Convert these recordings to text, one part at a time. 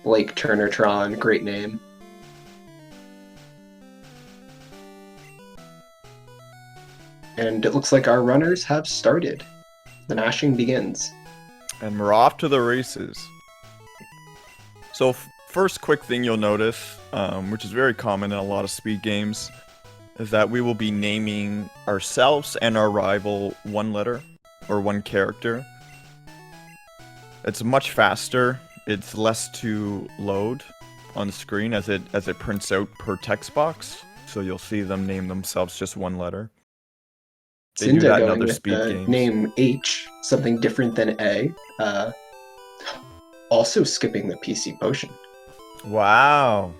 Blake Turner-Tron, great name. And it looks like our runners have started. The mashing begins. And we're off to the races. So first quick thing you'll notice, which is very common in a lot of speed games, is that we will be naming ourselves and our rival one letter, or one character. It's much faster, it's less to load on the screen as it prints out per text box. So you'll see them name themselves just one letter. They do that in other speed games. Name H, something different than A. Also skipping the PC potion. Wow.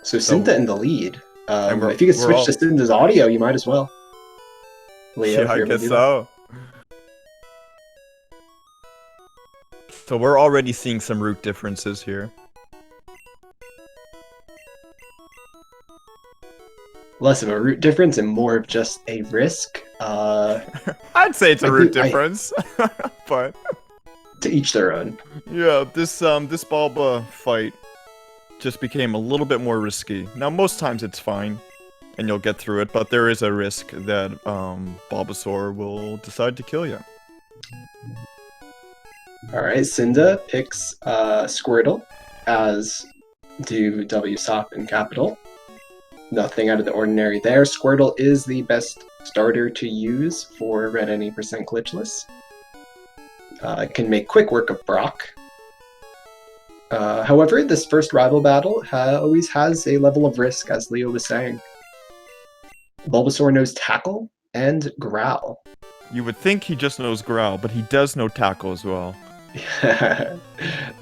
So Cynda in the lead. If you could we're switch to Cynda's audio, you might as well. Leo, yeah, I guess so. So we're already seeing some route differences here. Less of a route difference and more of just a risk. I'd say it's a route difference, but to each their own. Yeah, this Bulba fight just became a little bit more risky. Now most times it's fine, and you'll get through it, but there is a risk that Bulbasaur will decide to kill you. Alright, Cynda picks Squirtle, as do Wsop and Kapital. Nothing out of the ordinary there. Squirtle is the best starter to use for Red NE% Glitchless. Can make quick work of Brock. However, this first rival battle always has a level of risk, as Leo was saying. Bulbasaur knows Tackle and Growl. You would think he just knows Growl, but he does know Tackle as well.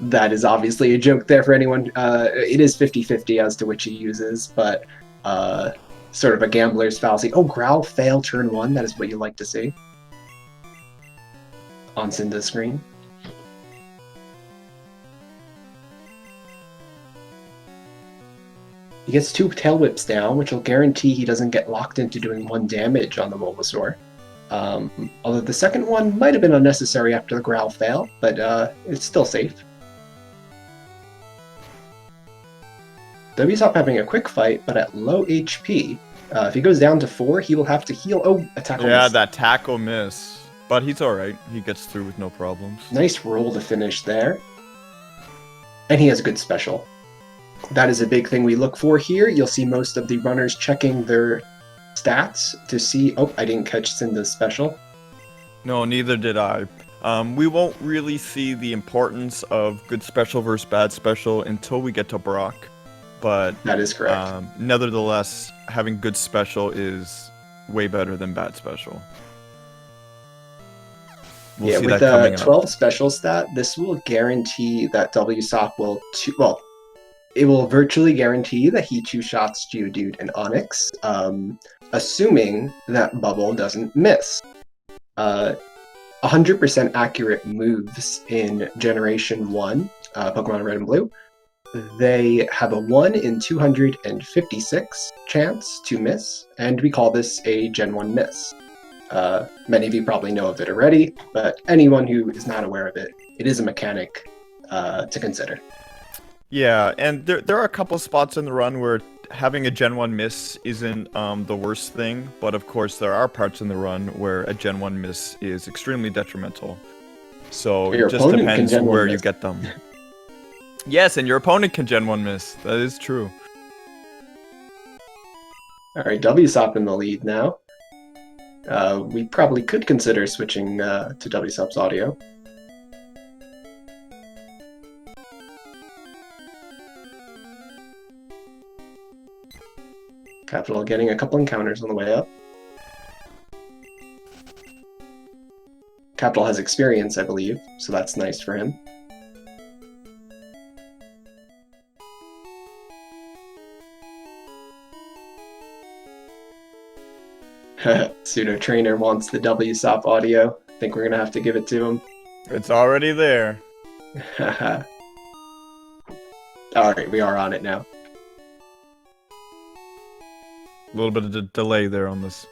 That is obviously a joke there for anyone. It is 50-50 as to which he uses, but sort of a gambler's fallacy. Oh, Growl fail turn 1, that is what you like to see. On Cynda's screen. He gets 2 Tail Whips down, which will guarantee he doesn't get locked into doing 1 damage on the Bulbasaur. Although the second one might have been unnecessary after the Growl fail, but it's still safe. Wsop having a quick fight, but at low HP. If he goes down to 4, he will have to heal. Oh, a tackle miss. That tackle miss. But he's alright. He gets through with no problems. Nice roll to finish there. And he has a good special. That is a big thing we look for here. You'll see most of the runners checking their stats to see... Oh, I didn't catch Cynda's special. No, neither did I. We won't really see the importance of good special versus bad special until we get to Brock. But that is correct. Nevertheless, having good special is way better than bad special. We'll see with the 12 special stat, this will guarantee that Wsop will... it will virtually guarantee that he 2-shots Geodude and Onix, assuming that Bubble doesn't miss. 100% accurate moves in Generation 1, Pokemon Red and Blue. They have a 1 in 256 chance to miss, and we call this a Gen 1 miss. Many of you probably know of it already, but anyone who is not aware of it, it is a mechanic to consider. Yeah, and there are a couple spots in the run where having a Gen 1 miss isn't the worst thing, but of course there are parts in the run where a Gen 1 miss is extremely detrimental. So it just depends where you get them. Yes, and your opponent can Gen 1 miss. That is true. Alright, Wsop in the lead now. We probably could consider switching to Wsop's audio. Kapital getting a couple encounters on the way up. Kapital has experience, I believe, so that's nice for him. Pseudo Trainer wants the Wsop audio. I think we're gonna have to give it to him. It's already there. Alright, we are on it now. A little bit of delay there on this.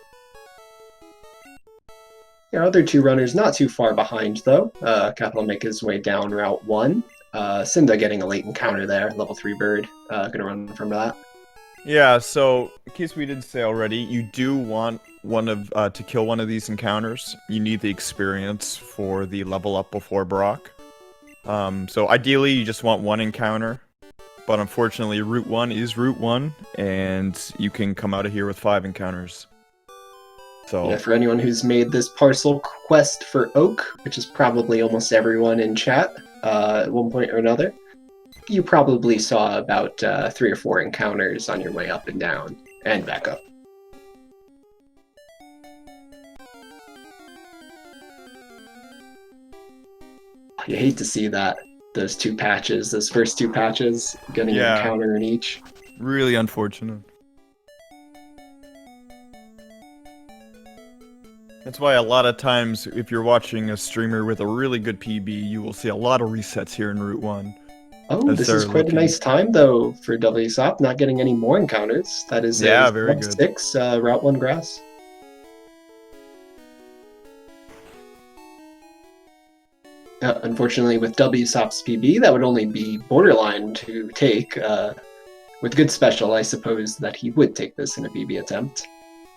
Our other 2 runners not too far behind, though. Kapital make his way down Route 1. Cinda getting a late encounter there. Level 3 bird. Gonna run from that. Yeah, so in case we didn't say already, you do want to kill one of these encounters. You need the experience for the level up before Brock. So ideally you just want one encounter, but unfortunately Route 1 is Route 1, and you can come out of here with 5 encounters. So yeah, for anyone who's made this parcel quest for Oak, which is probably almost everyone in chat at one point or another, you probably saw about 3 or 4 encounters on your way up and down, and back up. You hate to see that, those first two patches, getting an encounter in each. Really unfortunate. That's why a lot of times, if you're watching a streamer with a really good PB, you will see a lot of resets here in Route 1. Oh, this is quite a nice time, though, for Wsop, not getting any more encounters. That is very good. 6 Route 1 grass. Unfortunately, with Wsop's PB, that would only be borderline to take. With good special, I suppose that he would take this in a PB attempt.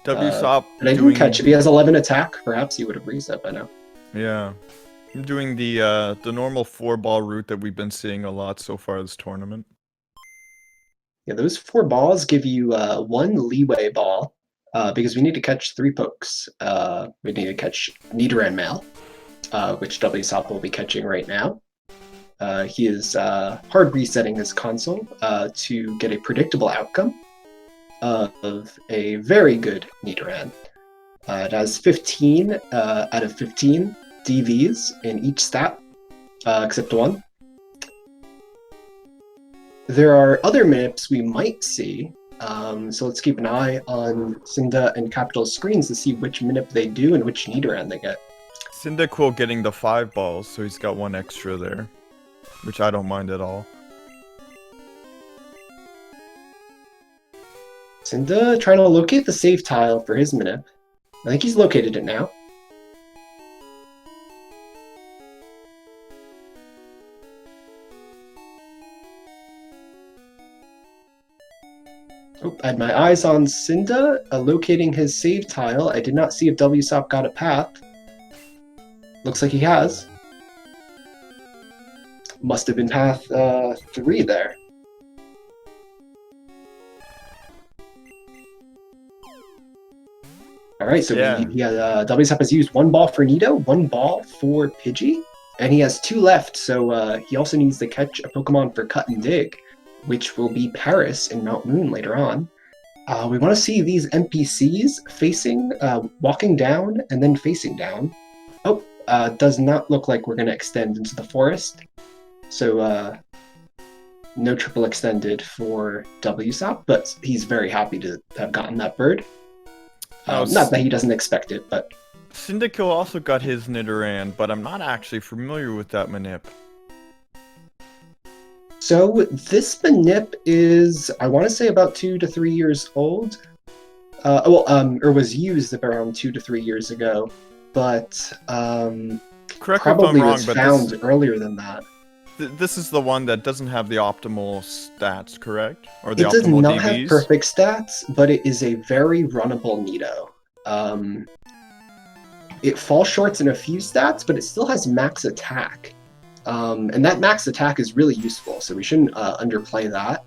Wsop, but I didn't catch. If he has 11 attack, perhaps he would have reset by now. Yeah. I'm doing the normal 4-ball route that we've been seeing a lot so far this tournament. Yeah, those 4 balls give you 1 leeway ball, because we need to catch 3 pokes. We need to catch Nidoran Male, which Wsop will be catching right now. He is hard resetting his console to get a predictable outcome of a very good Nidoran. It has 15 out of 15 DVs in each stat, except 1. There are other manips we might see, so let's keep an eye on Cinda and Kapital's screens to see which manip they do and which Nidoran they get. CyndaKill getting the 5 balls, so he's got 1 extra there, which I don't mind at all. Cinda trying to locate the save tile for his manip. I think he's located it now. Oh, I had my eyes on Cinda locating his save tile. I did not see if Wsop got a path. Looks like he has. Must have been path 3 there. Alright, so Wsop has used 1 ball for Nido, 1 ball for Pidgey, and he has 2 left, so he also needs to catch a Pokemon for Cut and Dig, which will be Paris in Mount Moon later on. We want to see these NPCs facing, walking down, and then facing down. Oh, does not look like we're going to extend into the forest, so no triple extended for Wsop, but he's very happy to have gotten that bird. Not that he doesn't expect it, but... CyndaKill also got his Nidoran, but I'm not actually familiar with that manip. So this manip is, I want to say, about 2 to 3 years old. Or was used around 2 to 3 years ago, but probably was found earlier than that. This is the one that doesn't have the optimal stats, correct? Or the optimal DVs? It does not have perfect stats, but it is a very runnable Nido. It falls short in a few stats, but it still has max attack. And that max attack is really useful, so we shouldn't underplay that.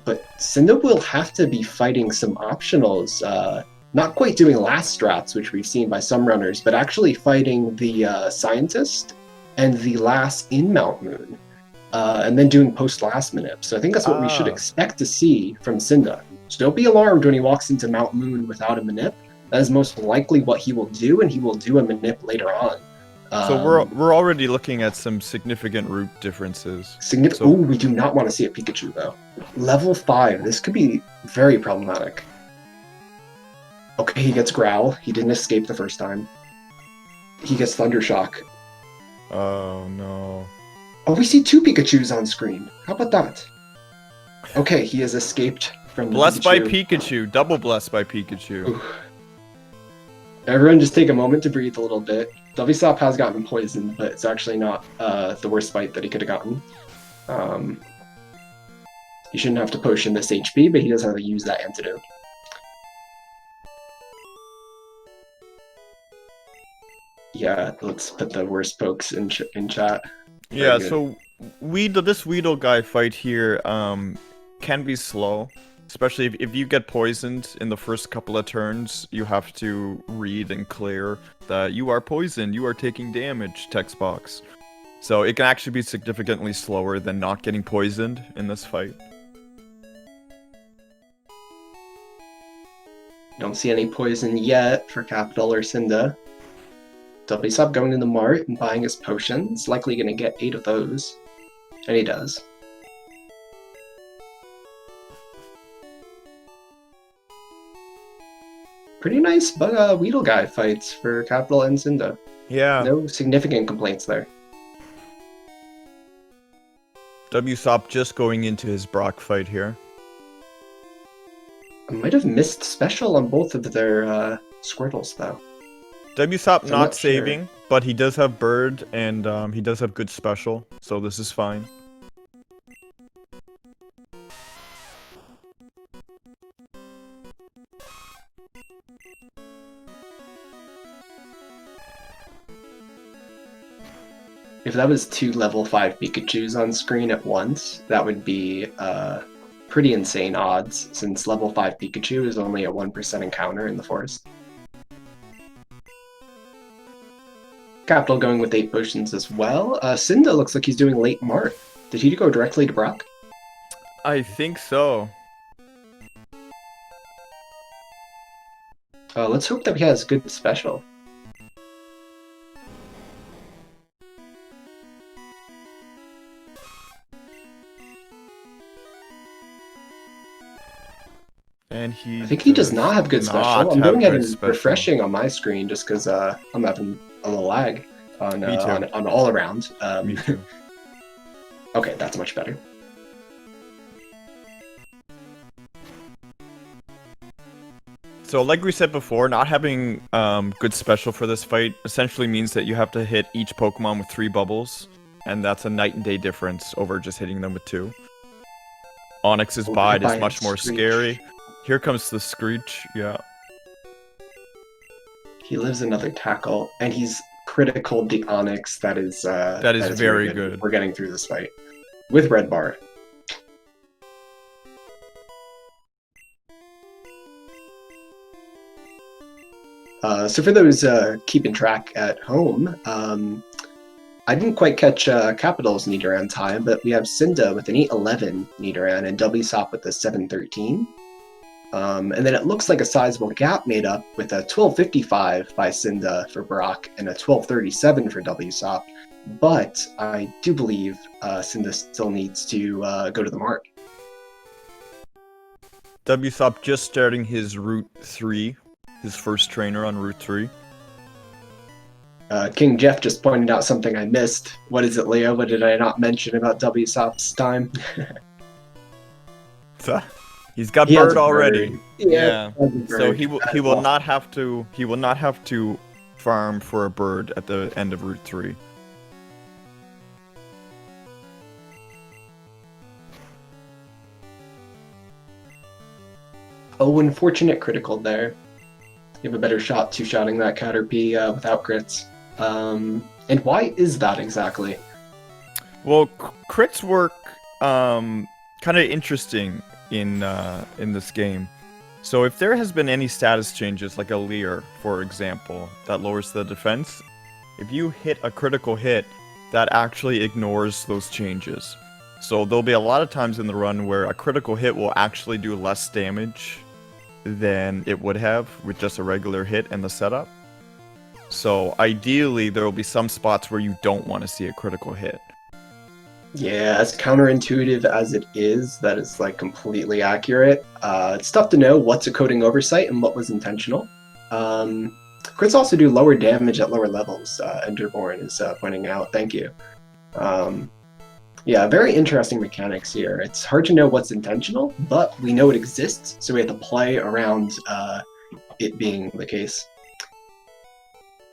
But Cinda will have to be fighting some optionals, not quite doing last strats, which we've seen by some runners, but actually fighting the Scientist and the last in Mount Moon, and then doing post-last manip. So I think that's what we should expect to see from Cinda. So don't be alarmed when he walks into Mount Moon without a manip. That is most likely what he will do, and he will do a manip later on. So we're already looking at some significant route differences. Oh, we do not want to see a Pikachu, though. Level 5, this could be very problematic. Okay, he gets Growl. He didn't escape the first time. He gets Thundershock. Oh, no. Oh, we see 2 Pikachus on screen. How about that? Okay, he has escaped from the Blessed by Pikachu. Double blessed by Pikachu. Ooh. Everyone just take a moment to breathe a little bit. Wsop has gotten poisoned, but it's actually not the worst fight that he could have gotten. He shouldn't have to potion this HP, but he does have to use that antidote. Yeah, let's put the worst pokes in chat. Yeah, so this Weedle guy fight here can be slow. Especially if you get poisoned in the first couple of turns, you have to read and clear that you are poisoned, you are taking damage text box. So it can actually be significantly slower than not getting poisoned in this fight. Don't see any poison yet for Kapital or Cynda. Wsop going to the mart and buying his potions, likely going to get 8 of those. And he does. Pretty nice Weedle guy fights for Kapital and Cynda. Yeah. No significant complaints there. Wsop just going into his Brock fight here. I might have missed special on both of their Squirtles, though. Wsop not saving, but he does have Bird, and he does have good special, so this is fine. If that was 2 level 5 Pikachus on screen at once, that would be pretty insane odds, since level 5 Pikachu is only a 1% encounter in the forest. Kapital going with 8 potions as well. Cynda looks like he's doing late Mart. Did he go directly to Brock? I think so. Let's hope that he has good special. And I think he does not have good special. I'm going ahead and refreshing on my screen just because I'm having a little lag on all around. Me too. Okay, that's much better. So like we said before, not having good special for this fight essentially means that you have to hit each Pokemon with 3 bubbles, and that's a night and day difference over just hitting them with 2. Onyx's Bite is much more scary. Here comes the Screech, yeah. He lives another tackle, and he's critical the Onyx. That is very good. We're getting through this fight with Red Bar. So for those keeping track at home, I didn't quite catch Kapital's Nidoran time, but we have Cynda with an 811 Nidoran and Wsop with a 713. And then it looks like a sizable gap made up with a 1255 by Cynda for Brock and a 1237 for Wsop. But I do believe Cynda still needs to go to the mark. Wsop just starting his Route 3, his first trainer on Route 3. King Jeff just pointed out something I missed. What is it, Leo? What did I not mention about Wsop's time? He's got Bird already. Yeah. So he will not have to farm for a Bird at the end of Route 3. Oh, unfortunate critical there. You have a better shot two-shotting that Caterpie without crits. And why is that exactly? Well, crits work kind of interesting in this game. So if there has been any status changes, like a Leer, for example, that lowers the defense, if you hit a critical hit, that actually ignores those changes. So there'll be a lot of times in the run where a critical hit will actually do less damage than it would have with just a regular hit and the setup. So ideally, there will be some spots where you don't want to see a critical hit. Yeah, as counterintuitive as it is, that is like completely accurate. It's tough to know what's a coding oversight and what was intentional. Crits also do lower damage at lower levels, Enderborn is pointing out. Thank you. Yeah, very interesting mechanics here. It's hard to know what's intentional, but we know it exists, so we have to play around it being the case.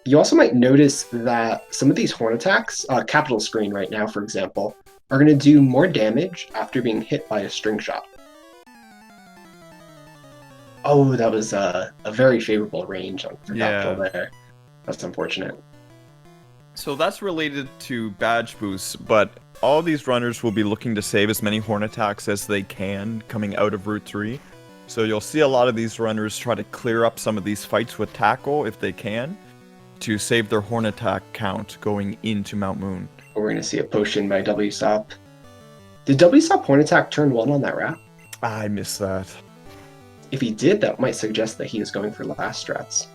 You also might notice that some of these horn attacks, Capital Screen right now, for example, are going to do more damage after being hit by a string shot. Oh, that was a very favorable range for Capital there. That's unfortunate. So that's related to badge boosts, but all these runners will be looking to save as many horn attacks as they can coming out of Route 3. So you'll see a lot of these runners try to clear up some of these fights with tackle if they can, to save their horn attack count going into Mount Moon. We're going to see a potion by Wsop. Did Wsop horn attack turn 1 on that wrap? I missed that. If he did, that might suggest that he is going for last strats.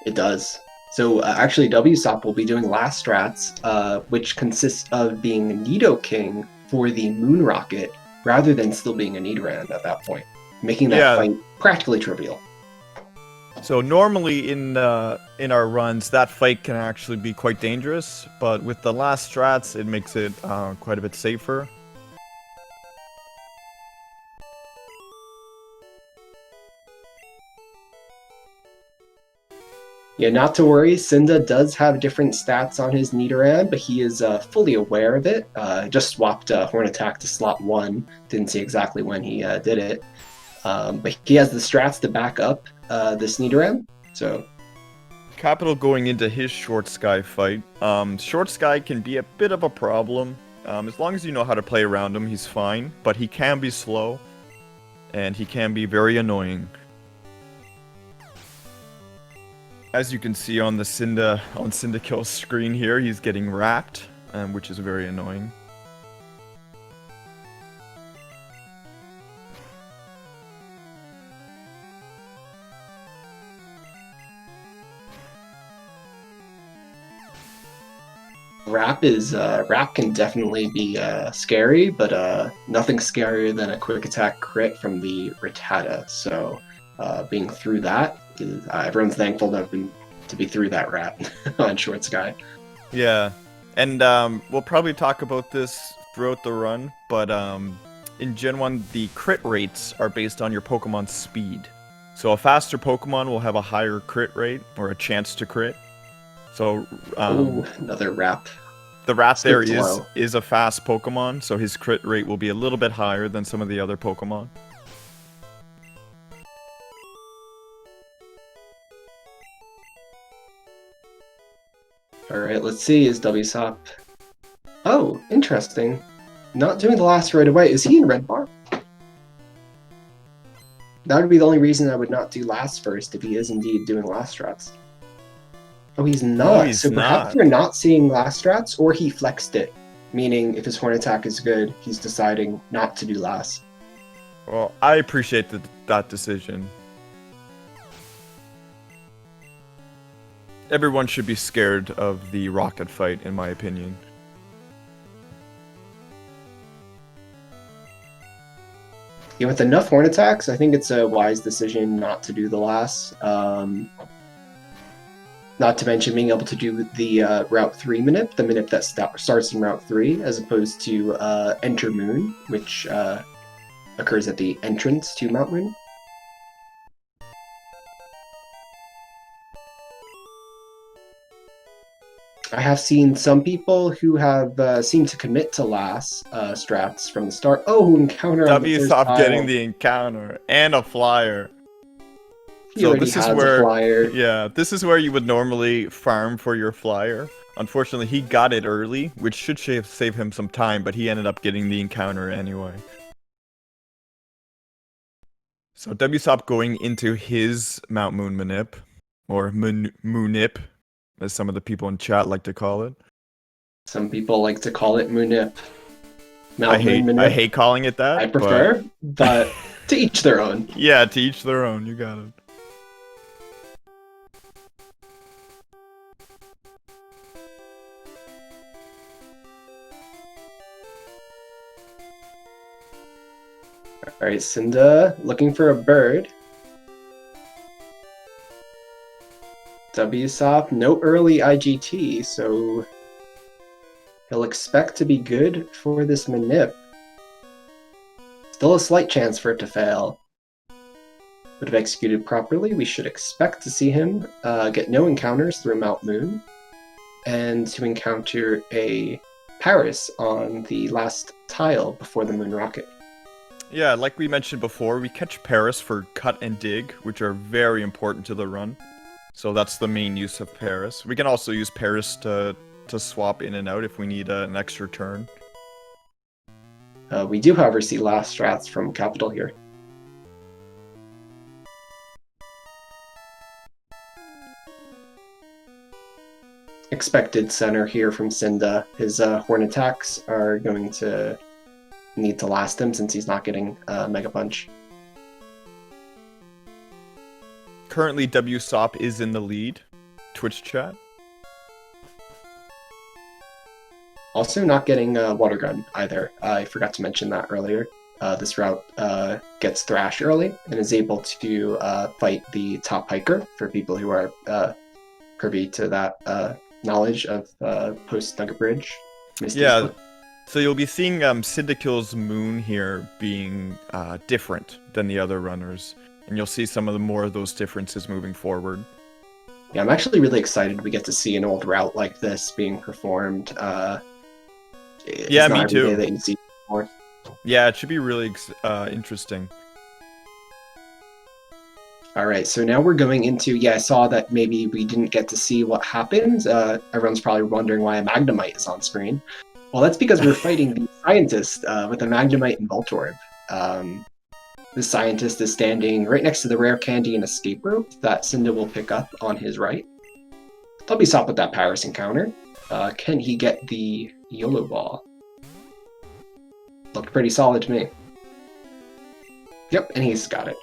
It does. So actually, Wsop will be doing last strats, which consists of being Nidoking for the Moon Rocket, rather than still being a Nidoran at that point, making that fight practically trivial. So normally in our runs, that fight can actually be quite dangerous, but with the last strats, it makes it quite a bit safer. Yeah, not to worry, Cynda does have different stats on his Nidoran, but he is fully aware of it. Just swapped Horn Attack to slot 1. Didn't see exactly when he did it. But he has the strats to back up this Nidoran, so... Kapital going into his Short Sky fight. Short Sky can be a bit of a problem. As long as you know how to play around him, he's fine. But he can be slow, and he can be very annoying. As you can see on the CyndaKill screen here, he's getting wrapped, which is very annoying. Wrap can definitely be scary, but nothing scarier than a quick attack crit from the Rattata. So being through that, everyone's thankful to be through that Wrap on Short Sky. Yeah, and we'll probably talk about this throughout the run, but in Gen 1, the crit rates are based on your Pokemon's speed. So a faster Pokemon will have a higher crit rate, or a chance to crit. So another Wrap. The Wrap there is a fast Pokemon, so his crit rate will be a little bit higher than some of the other Pokemon. Alright, let's see, is Wsop... Oh, interesting. Not doing the last right away. Is he in Red Bar? That would be the only reason I would not do last first, if he is indeed doing last strats. Oh, he's not. No, so perhaps we're not seeing last strats, or he flexed it. Meaning, if his horn attack is good, he's deciding not to do last. Well, I appreciate that decision. Everyone should be scared of the rocket fight, in my opinion. Yeah, with enough horn attacks, I think it's a wise decision not to do the last. Not to mention being able to do the Route 3 manip, the manip that starts in Route 3, as opposed to Enter Moon, which occurs at the entrance to Mount Moon. I have seen some people who have seemed to commit to last strats from the start. Oh, who encounter on the first tile. Getting the encounter and a flyer. So this is where, flyer. Yeah, this is where you would normally farm for your flyer. Unfortunately, he got it early, which should save him some time, but he ended up getting the encounter anyway. So Wsop going into his Mount Moon manip, or Moonip, as some of the people in chat like to call it. Some people like to call it Moonip. I hate calling it that. I prefer, but to each their own. Yeah, to each their own. You got it. Alright, Cynda looking for a bird. Wsop, no early IGT, so he'll expect to be good for this manip. Still a slight chance for it to fail. But if executed properly, we should expect to see him get no encounters through Mount Moon, and to encounter a Paris on the last tile before the Moon Rocket. Yeah, like we mentioned before, we catch Paris for cut and dig, which are very important to the run. So that's the main use of Paris. We can also use Paris to swap in and out if we need an extra turn. We do, however, see last strats from Kapital here. Expected center here from Cynda. His horn attacks are going to need to last him since he's not getting Mega Punch. Currently, Wsop is in the lead. Twitch chat. Also not getting Water Gun either. I forgot to mention that earlier. This route gets Thrash early and is able to fight the top hiker for people who are privy to that knowledge of post-Nugget Bridge. Yeah, so you'll be seeing CyndaKill's Moon here being different than the other runners, and you'll see some of the more of those differences moving forward. Yeah, I'm actually really excited we get to see an old route like this being performed. Yeah, me too. That you see before. Yeah, it should be really interesting. All right, so now we're going into, I saw that maybe we didn't get to see what happened. Everyone's probably wondering why a Magnemite is on screen. Well, that's because we're fighting the scientist with a Magnemite and Voltorb. The scientist is standing right next to the rare candy and escape rope that Cynda will pick up on his right. Wsop with that Paris encounter. Can he get the YOLO ball? Looked pretty solid to me. Yep, and he's got it.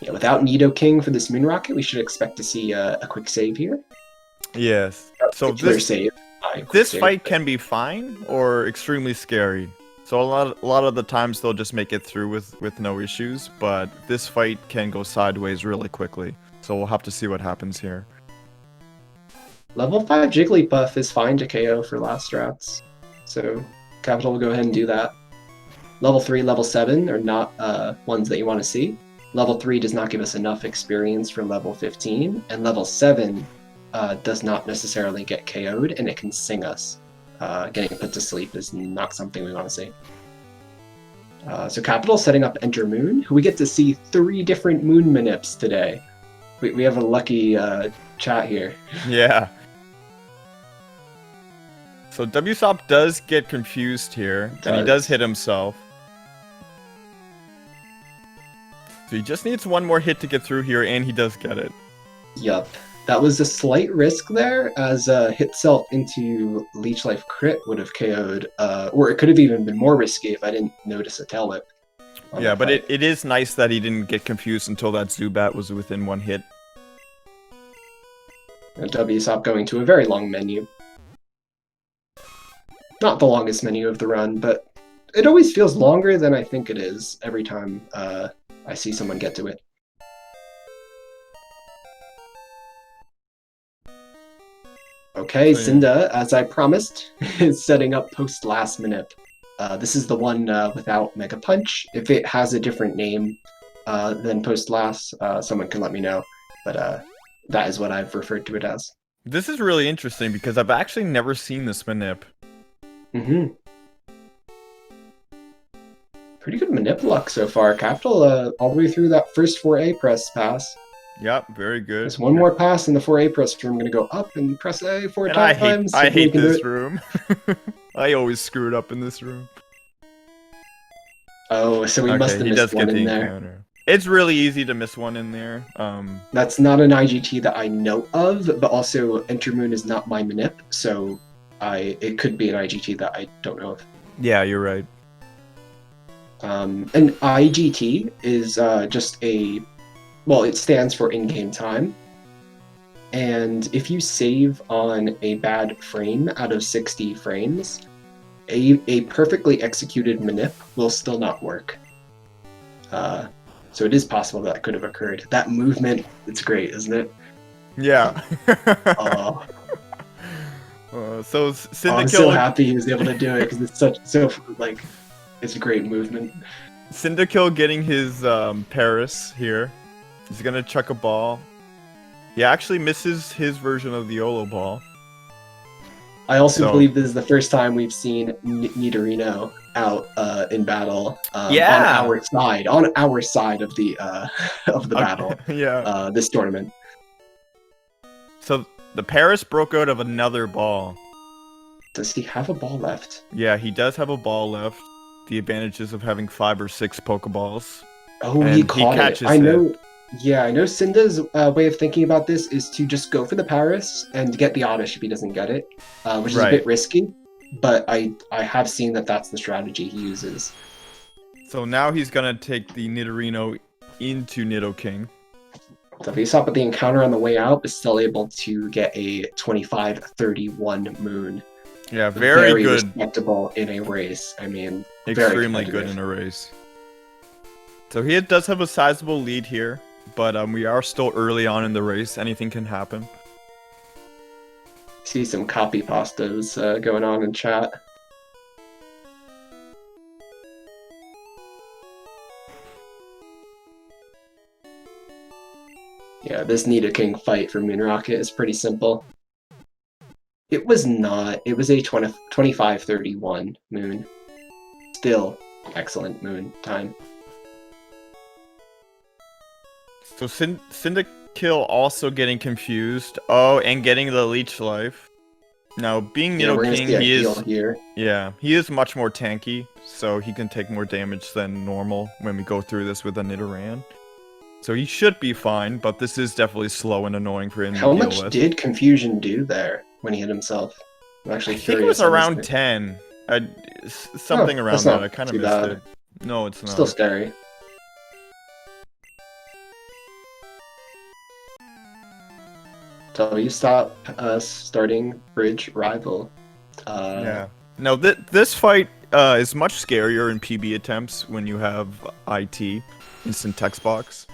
Yeah, without Nidoking for this Moon Rocket, we should expect to see a quick save here. Yes. So this fight can be fine or extremely scary. So a lot of the times they'll just make it through with no issues, but this fight can go sideways really quickly. So we'll have to see what happens here. Level 5 Jigglypuff is fine to KO for last strats, so Kapital will go ahead and do that. Level 3, Level 7 are not ones that you want to see. Level 3 does not give us enough experience for level 15, and level 7 does not necessarily get KO'd, and it can sing us. Getting put to sleep is not something we want to see. So Kapital setting up Enter Moon, who we get to see 3 different Moon Manips today. We have a lucky chat here. Yeah. So Wsop does get confused here, and he does hit himself. So he just needs one more hit to get through here, and he does get it. Yup. That was a slight risk there, as hit Celt into Leech Life crit would have KO'd, or it could have even been more risky if I didn't notice a Tail Whip. Yeah, but it is nice that he didn't get confused until that Zubat was within 1 hit. And Wsop going to a very long menu. Not the longest menu of the run, but it always feels longer than I think it is every time I see someone get to it. Okay, Cynda, as I promised, is setting up post last minute. This is the one without Mega Punch. If it has a different name than post last, someone can let me know. But that is what I've referred to it as. This is really interesting because I've actually never seen this Manip. Pretty good Manip luck so far. Kapital all the way through that first 4A press pass. Yep, very good. There's one more pass in the 4A press room. I'm going to go up and press A 4 times. I hate this room. I always screw it up in this room. Oh, so we must have missed one in there. Encounter. It's really easy to miss one in there. That's not an IGT that I know of, but also Enter Moon is not my Manip, so it could be an IGT that I don't know of. Yeah, you're right. An IGT is just it stands for in-game time. And if you save on a bad frame out of 60 frames, a perfectly executed Manip will still not work. So it is possible that could have occurred. That movement, it's great, isn't it? Yeah. So CyndaKill. I'm so happy he was able to do it because it's it's a great movement. CyndaKill getting his Paris here. He's gonna chuck a ball. He actually misses his version of the YOLO ball. I also believe this is the first time we've seen Nidorino out in battle on our side of the battle. Yeah. This tournament. So the Paris broke out of another ball. Does he have a ball left? Yeah, he does have a ball left. The advantages of having 5 or 6 Pokeballs. Oh, he caught it. I know. Yeah, I know Cinda's way of thinking about this is to just go for the Paris and get the Oddish if he doesn't get it, which is a bit risky, but I have seen that that's the strategy he uses. So now he's going to take the Nidorino into Nidoking. So Wsop with the encounter on the way out is still able to get a 25-31 Moon. Yeah, very good. Respectable in a race. I mean, extremely good in a race. So he does have a sizable lead here. But we are still early on in the race. Anything can happen. See some copy pastas going on in chat. Yeah, this Nidoking fight for Moon Rocket is pretty simple. It was not. It was a 25-31 Moon. Still excellent Moon time. So CyndaKill also getting confused. Oh, and getting the Leech Life. Now, being Nidoking, he is much more tanky, so he can take more damage than normal when we go through this with a Nidoran. So he should be fine, but this is definitely slow and annoying for him to deal with. How much did Confusion do there when he hit himself? I'm actually curious. I think it was around 10. Something around that. I kind of missed it. No, it's not. Still scary. So you stop us starting Bridge Rival. Yeah. No, this fight is much scarier in PB attempts when you have IT, Instant Text Box.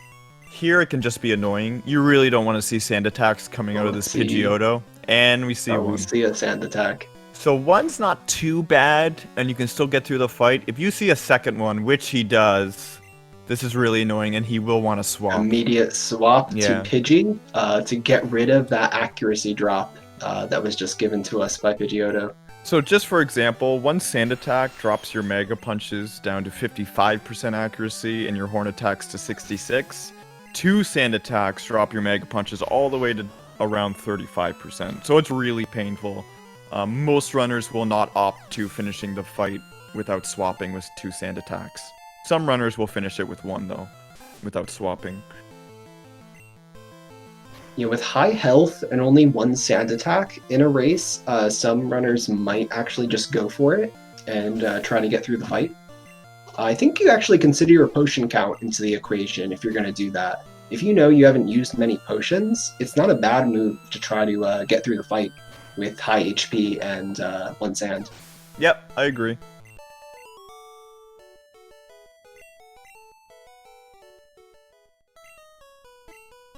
Here it can just be annoying. You really don't want to see sand attacks coming out of this Pidgeotto. And we see one. We see a sand attack. So one's not too bad, and you can still get through the fight. If you see a second one, which he does, this is really annoying, and he will want to swap. Immediate swap to Pidgey to get rid of that accuracy drop that was just given to us by Pidgeotto. So just for example, one Sand Attack drops your Mega Punches down to 55% accuracy and your Horn Attacks to 66. 2 Sand Attacks drop your Mega Punches all the way to around 35%. So it's really painful. Most runners will not opt to finishing the fight without swapping with 2 Sand Attacks. Some runners will finish it with 1 though, without swapping. Yeah, with high health and only 1 sand attack in a race, some runners might actually just go for it and try to get through the fight. I think you actually consider your potion count into the equation if you're going to do that. If you know you haven't used many potions, it's not a bad move to try to get through the fight with high HP and 1 sand. Yep, I agree.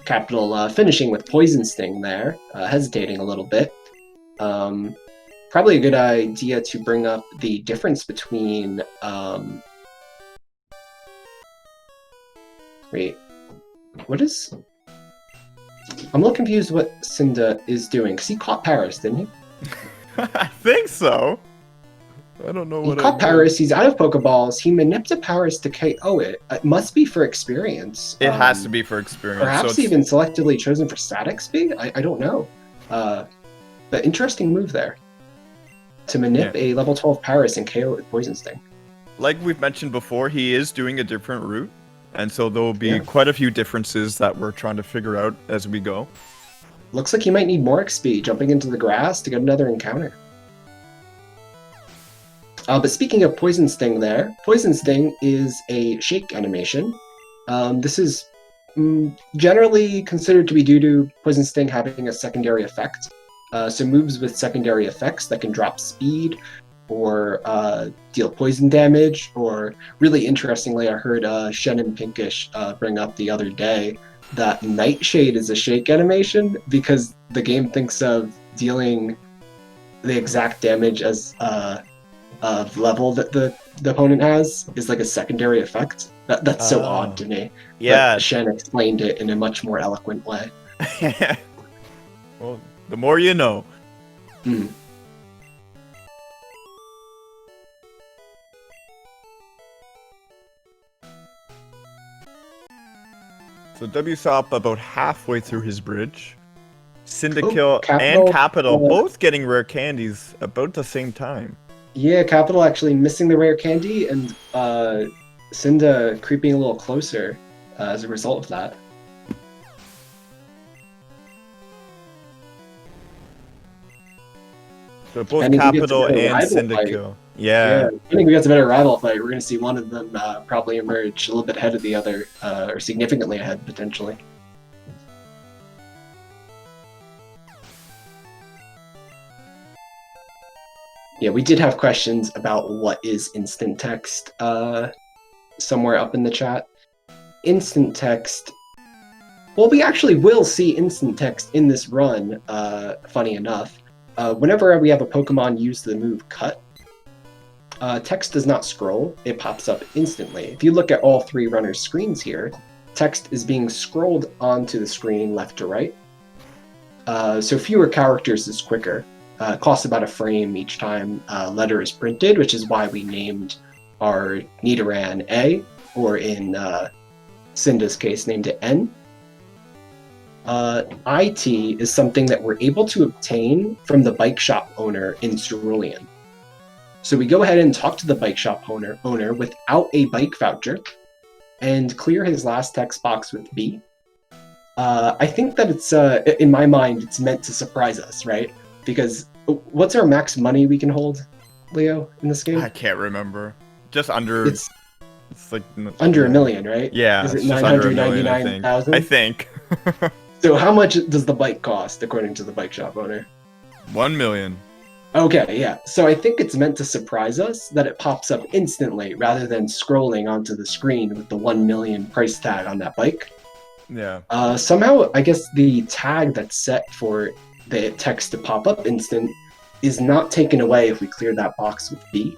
Kapital finishing with Poison Sting there, hesitating a little bit. Probably a good idea to bring up the difference between... Wait, what is... I'm a little confused what Cinda is doing, because he caught Paris, didn't he? I think so. I don't know what he caught Paris, he's out of Pokeballs, he manipulated Paris to KO it. It must be for experience. It has to be for experience. Perhaps so even selectively chosen for static speed? I don't know. But interesting move there. To manip a level 12 Paris and KO it with Poison Sting. Like we've mentioned before, he is doing a different route. And so there will be quite a few differences that we're trying to figure out as we go. Looks like he might need more XP jumping into the grass to get another encounter. But speaking of Poison Sting there, Poison Sting is a shake animation. This is generally considered to be due to Poison Sting having a secondary effect. So moves with secondary effects that can drop speed or deal poison damage, or really interestingly, I heard Shannon Pinkish bring up the other day that Nightshade is a shake animation because the game thinks of dealing the exact damage as of level that the opponent has is like a secondary effect. That's so odd Oh. to me. Yeah. But Shen explained it in a much more eloquent way. Well, the more you know. Hmm. So Wsop about halfway through his bridge. CyndaKill and Kapital. Kapital both getting rare candies about the same time. Yeah, Kapital actually missing the rare candy, and Cinda creeping a little closer as a result of that. So both Depending who gets a Kapital better and rival fight. CyndaKill. Yeah, Yeah. I think we got a better rival fight. We're going to see one of them probably emerge a little bit ahead of the other, or significantly ahead, potentially. Yeah, we did have questions about what is instant text somewhere up in the chat. Instant text, well, we actually will see instant text in this run, funny enough. Whenever we have a Pokemon use the move Cut, text does not scroll, it pops up instantly. If you look at all three runners' screens here, text is being scrolled onto the screen left to right. So fewer characters is quicker. Costs about a frame each time a letter is printed, which is why we named our Nidoran A, or in Cinda's case, named it N. IT is something that we're able to obtain from the bike shop owner in Cerulean. So we go ahead and talk to the bike shop owner without a bike voucher and clear his last text box with B. I think that it's, in my mind, it's meant to surprise us, right? Because what's our max money we can hold, Leo, in this game? I can't remember. Just under. It's like under 1 million, right? Yeah. Is it it's just under 999,000? I think. So how much does the bike cost, according to the bike shop owner? 1 million. Okay, yeah. So I think it's meant to surprise us that it pops up instantly rather than scrolling onto the screen with the 1 million price tag on that bike. Yeah. Somehow, I guess the tag that's set for the text to pop up instant is not taken away if we clear that box with B.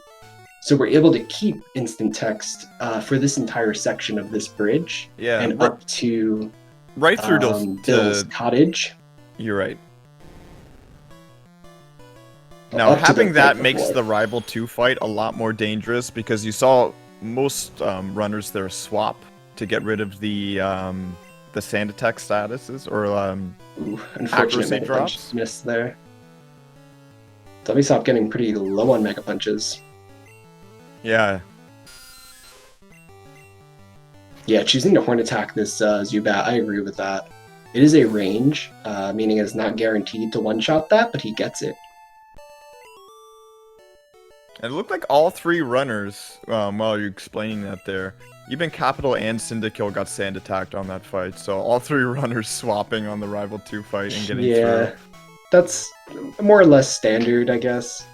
So we're able to keep instant text for this entire section of this bridge, Yeah. and up to right through Bill's cottage. You're right. Now, having that makes the Rival 2 fight a lot more dangerous because you saw most runners there swap to get rid of the sand attack statuses or accuracy drops. Missed there. Wsop getting pretty low on Mega Punches. Yeah. Yeah, choosing to Horn Attack this Zubat, I agree with that. It is a range, meaning it's not guaranteed to one-shot that, but he gets it. It looked like all three runners, while you're explaining that there, even Kapital and CyndaKill got sand attacked on that fight, so all three runners swapping on the Rival 2 fight and getting through. That's more or less standard, I guess.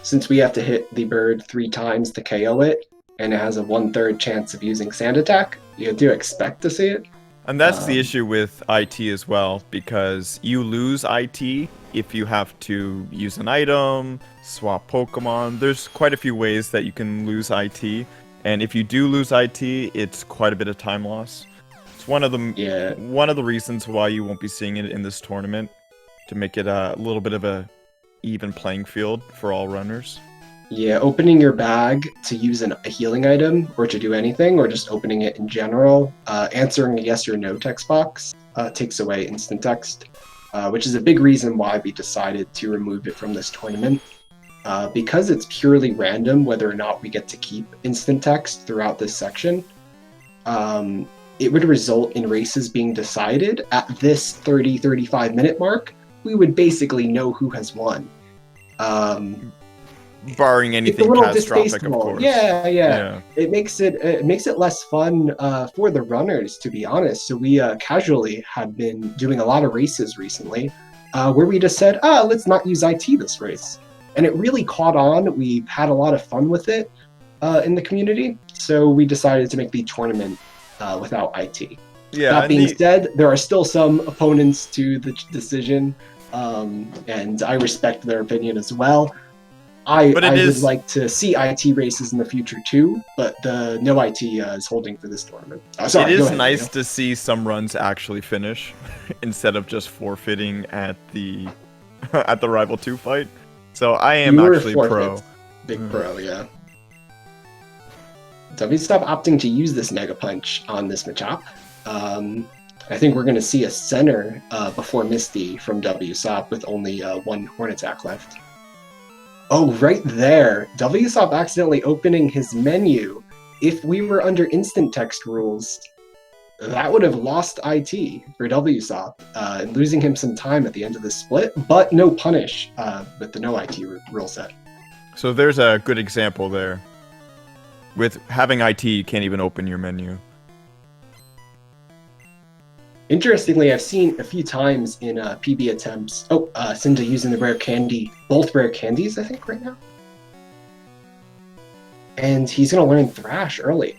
Since we have to hit the bird 3 times to KO it, and it has a 1/3 chance of using sand attack, you do expect to see it. And that's the issue with IT as well, because you lose IT if you have to use an item, swap Pokemon. There's quite a few ways that you can lose IT, and if you do lose IT, it's quite a bit of time loss. It's one of the reasons why you won't be seeing it in this tournament, to make it a little bit of a even playing field for all runners. Yeah, opening your bag to use a healing item or to do anything, or just opening it in general, answering a yes or no text box takes away instant text, which is a big reason why we decided to remove it from this tournament. Because it's purely random whether or not we get to keep instant text throughout this section, it would result in races being decided at this 30-35 minute mark. We would basically know who has won. Barring anything catastrophic, of course. Yeah. It makes it less fun for the runners, to be honest. So we casually have been doing a lot of races recently where we just said, let's not use IT this race. And it really caught on. We've had a lot of fun with it in the community. So we decided to make the tournament without IT. Yeah, that being said, there are still some opponents to the decision, and I respect their opinion as well. I But it would is like to see IT races in the future too, but the no IT is holding for this tournament. Sorry, it go is ahead, nice Daniel. to see some runs actually finish instead of just forfeiting at the at the rival 2 fight. So I am Fewer actually pro. forfeits. Big pro, yeah. Wstop opting to use this Mega Punch on this Machop. I think we're going to see a center before Misty from Wsop with only one Horn Attack left. Oh, right there. Wsop accidentally opening his menu. If we were under instant text rules, that would have lost IT for Wsop, losing him some time at the end of the split, but no punish with the no IT rule set. So there's a good example there. With having IT, you can't even open your menu. Interestingly, I've seen a few times in PB attempts. Oh, Cinda using the rare candy, both rare candies, I think, right now. And he's going to learn Thrash early.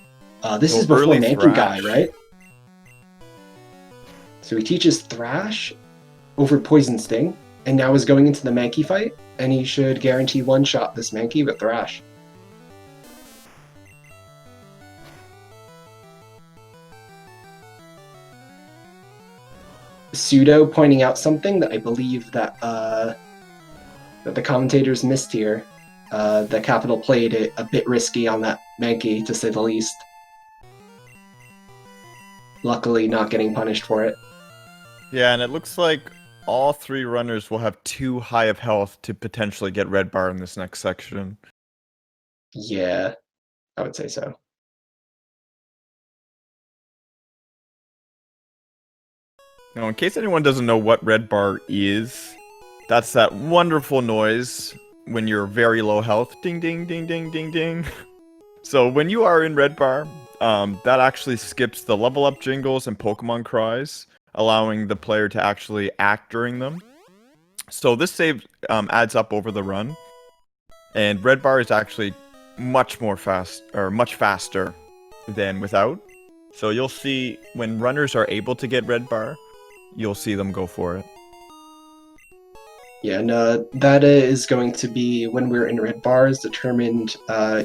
This is before Mankey Guy, right? So he teaches Thrash over Poison Sting, and now is going into the Mankey fight, and he should guarantee one-shot this Mankey with Thrash. Pseudo pointing out something that I believe that that the commentators missed here. The Kapital played it a bit risky on that Mankey, to say the least. Luckily, not getting punished for it. Yeah, and it looks like all 3 runners will have too high of health to potentially get red bar in this next section. Yeah, I would say so. Now, in case anyone doesn't know what red bar is, that's that wonderful noise when you're very low health. Ding, ding, ding, ding, ding, ding. So when you are in red bar, that actually skips the level up jingles and Pokemon cries, allowing the player to actually act during them. So this save adds up over the run, and red bar is actually much faster than without. So you'll see when runners are able to get red bar, you'll see them go for it. Yeah, and that is going to be when we're in red bars determined.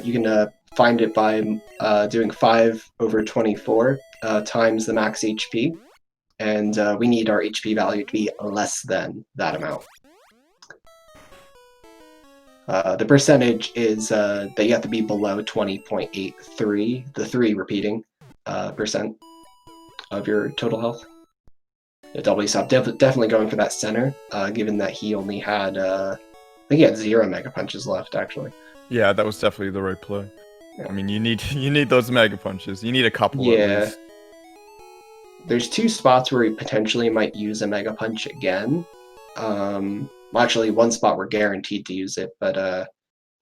You can find it by doing 5/24 times the max HP, and we need our HP value to be less than that amount. The percentage is that you have to be below 20.83, the 3 repeating percent of your total health. Wsop definitely going for that center, given that he only had, I think he had 0 Mega Punches left, actually. Yeah, that was definitely the right play. Yeah. I mean, you need those Mega Punches. You need a couple at least. There's 2 spots where he potentially might use a Mega Punch again. Well, actually, 1 spot we're guaranteed to use it, but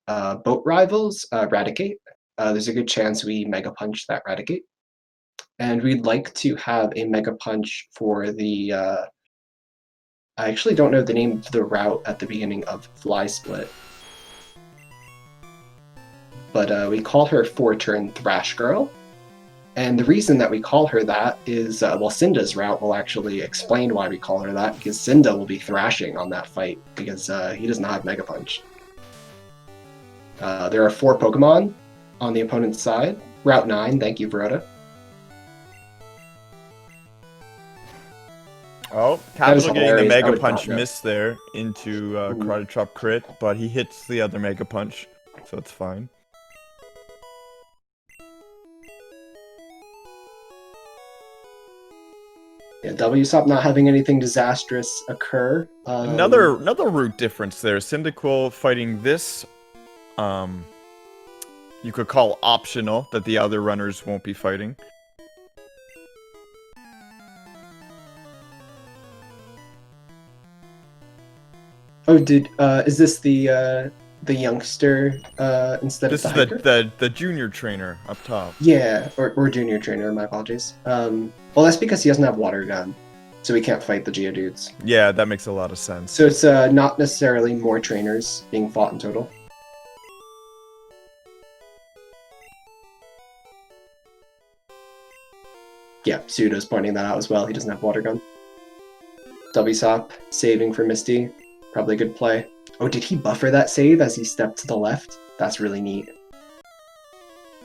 Boat Rivals, Raticate. There's a good chance we Mega Punch that Raticate. And we'd like to have a Mega Punch for the, I actually don't know the name of the route at the beginning of Fly Split. But we call her 4-turn Thrash Girl. And the reason that we call her that is, well, Cinda's route will actually explain why we call her that, because Cinda will be thrashing on that fight, because he does not have Mega Punch. There are 4 Pokemon on the opponent's side. Route 9, thank you, Verota. Oh, Kapital getting the Mega Punch miss there into Karate Chop crit, but he hits the other Mega Punch, so it's fine. Yeah, Wsop not having anything disastrous occur. Another route difference there. CyndaKill fighting this, you could call optional, that the other runners won't be fighting. Oh, is this the youngster instead of the hiker? This is the junior trainer up top. Yeah, or junior trainer, my apologies. Well, that's because he doesn't have water gun, so he can't fight the Geodudes. Yeah, that makes a lot of sense. So it's not necessarily more trainers being fought in total. Yeah, Pseudo's pointing that out as well. He doesn't have water gun. Wsop saving for Misty. Probably a good play. Oh, did he buffer that save as he stepped to the left? That's really neat.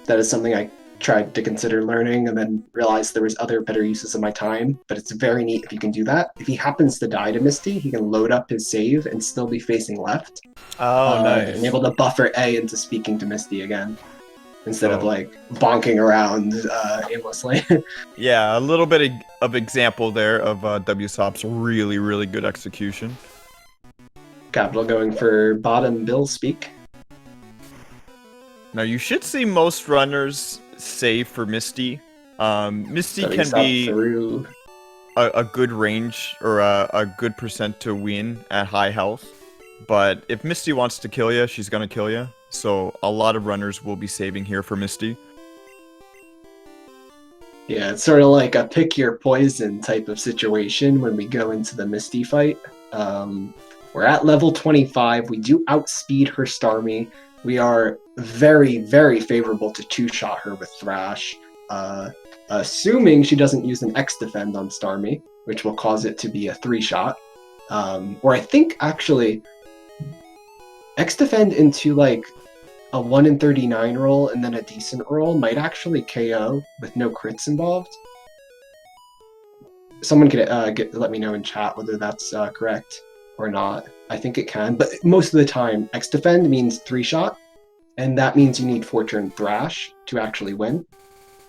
That is something I tried to consider learning and then realized there was other better uses of my time, but it's very neat if you can do that. If he happens to die to Misty, he can load up his save and still be facing left. Oh, nice. And able to buffer A into speaking to Misty again, instead of So- like bonking around aimlessly. Yeah, a little bit of example there of Wsop's really, really good execution. Kapital going for bottom Bill speak. Now you should see most runners save for Misty. Misty So can he's up be through. a good range or a good percent to win at high health. But if Misty wants to kill you, she's gonna kill you. So a lot of runners will be saving here for Misty. Yeah, it's sort of like a pick your poison type of situation when we go into the Misty fight. We're at level 25. We do outspeed her Starmie. We are very, very favorable to two-shot her with Thrash. Assuming she doesn't use an X-Defend on Starmie, which will cause it to be a 3-shot. Or I think, actually, X-Defend into, like, a 1 in 39 roll and then a decent roll might actually KO with no crits involved. Someone could let me know in chat whether that's correct or not. I think it can, but most of the time, X-Defend means 3-shot, and that means you need 4-turn Thrash to actually win.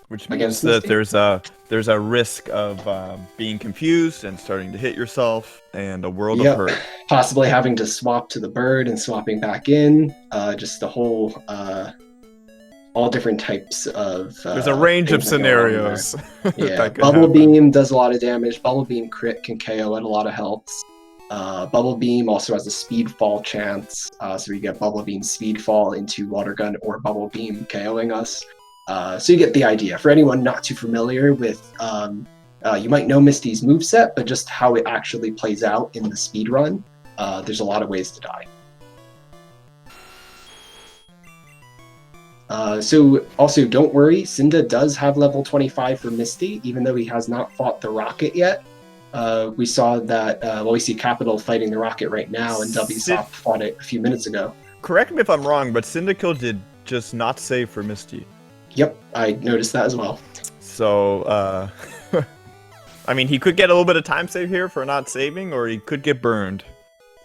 Which means that there's a risk of being confused and starting to hit yourself, and a world of hurt. Possibly having to swap to the bird and swapping back in. Just the whole, all different types of. There's a range of scenarios. Yeah, Bubble Beam does a lot of damage. Bubble Beam crit can KO at a lot of healths. Bubble Beam also has a speed fall chance, so you get Bubble Beam speed fall into Water Gun or Bubble Beam KOing us. So you get the idea. For anyone not too familiar with, you might know Misty's moveset, but just how it actually plays out in the speedrun, there's a lot of ways to die. So also, don't worry, Cinda does have level 25 for Misty, even though he has not fought the Rocket yet. We saw that, we see Kapital fighting the Rocket right now, and Wsop fought it a few minutes ago. Correct me if I'm wrong, but CyndaKill did just not save for Misty. Yep, I noticed that as well. So, I mean, he could get a little bit of time save here for not saving, or he could get burned.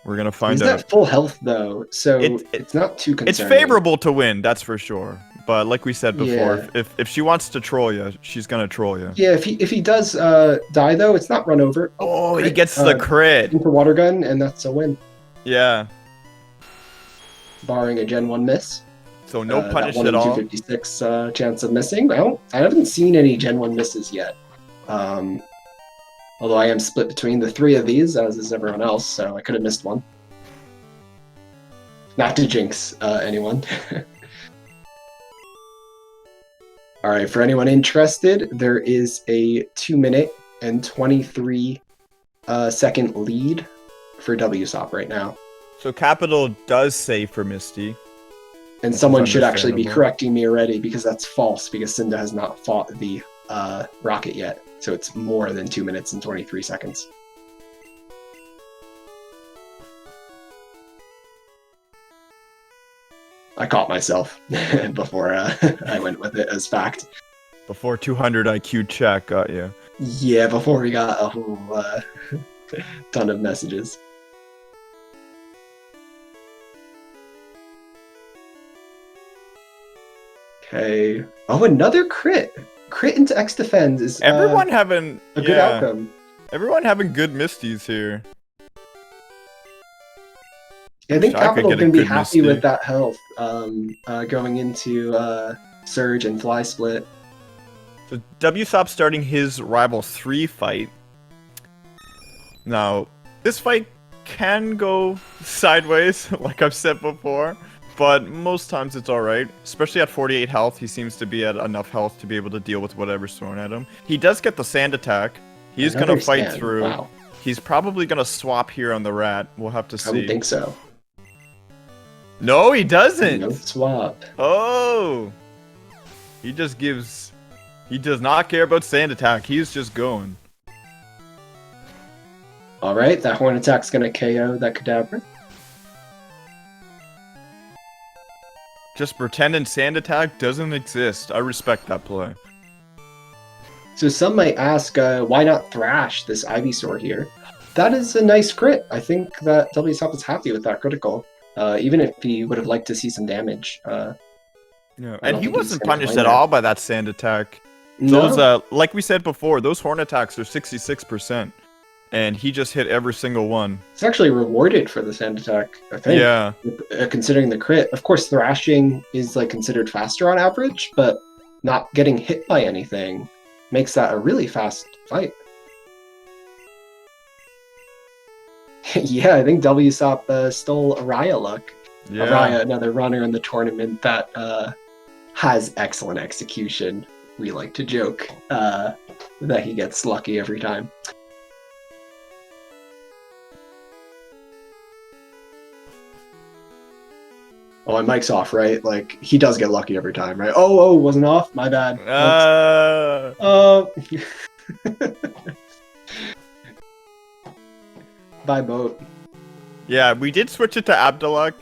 We're gonna find out. He's at full health though, so it's not too concerning. It's favorable to win, that's for sure. But like we said before, if she wants to troll you, she's gonna troll you. Yeah, if he does die though, it's not run over. Oh, he gets the crit. For Water Gun, and that's a win. Yeah. Barring a Gen 1 miss. So no punish at all. 256 chance of missing. I haven't seen any Gen 1 misses yet. Although I am split between the 3 of these, as is everyone else, so I could have missed one. Not to jinx anyone. Alright, for anyone interested, there is a 2-minute and 23 second lead for Wsop right now. So Kapital does save for Misty. And someone should actually be correcting me already, because that's false, because Cinda has not fought the Rocket yet. So it's more than 2 minutes and 23 seconds. I caught myself before I went with it as fact. Before 200 IQ check got you. Yeah, before we got a whole ton of messages. Okay. Oh, another crit! Crit into X-Defend is everyone having a good outcome. Everyone having good Misties here. I think Kapital can be happy with that health going into Surge and Fly Split. So Wsop starting his Rival 3 fight. Now, this fight can go sideways, like I've said before, but most times it's alright. Especially at 48 health, he seems to be at enough health to be able to deal with whatever's thrown at him. He does get the sand attack. He's going to fight through. Wow. He's probably going to swap here on the rat. We'll have to see. I would think so. No, he doesn't. No swap. Oh. He just gives... He does not care about sand attack. He's just going. Alright, that horn attack's going to KO that cadaver. Just pretending sand attack doesn't exist. I respect that play. So some might ask, why not thrash this Ivysaur here? That is a nice crit. I think that Wsop is happy with that critical, even if he would have liked to see some damage. Yeah, and he wasn't punished at there. all by that sand attack. No. Those, like we said before, those horn attacks are 66%, and he just hit every single one. It's actually rewarded for the sand attack, I think. Yeah. Considering the crit. Of course, thrashing is like considered faster on average, but not getting hit by anything makes that a really fast fight. Yeah, I think Wsop stole Araya luck. Yeah. Araya, another runner in the tournament that has excellent execution. We like to joke that he gets lucky every time. Oh, and mic's off, right? Like, he does get lucky every time, right? Oh, wasn't off? My bad. Bye, boat. Yeah, we did switch it to Abdalak.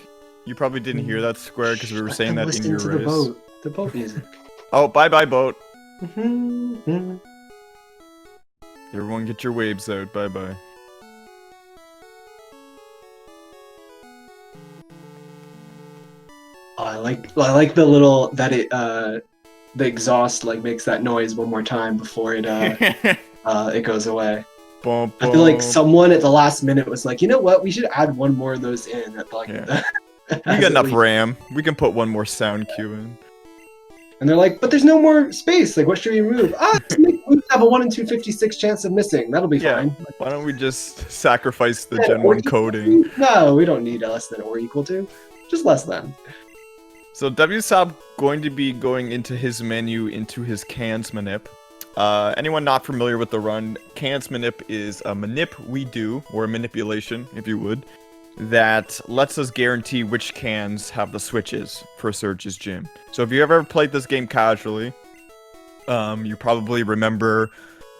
You probably didn't hear that square because we were saying that in your race. The boat music. Oh, bye-bye, boat. Everyone get your waves out. Bye-bye. Oh, I like the little that the exhaust like makes that noise one more time before it it goes away. Bum, I feel like someone at the last minute was like, you know what, we should add one more of those in. At like, yeah. We got enough RAM. We can put one more sound cue in. And they're like, but there's no more space. Like, what should we remove? We have a 1 in 256 chance of missing. That'll be fine. Why don't we just sacrifice the Gen 1 coding? No, we don't need less than or equal to. Just less than. So Wsop going to be going into his menu, into his cans manip. Anyone not familiar with the run, cans manip is a manip we do, or a manipulation, if you would, that lets us guarantee which cans have the switches for Surge's gym. So if you ever played this game casually, you probably remember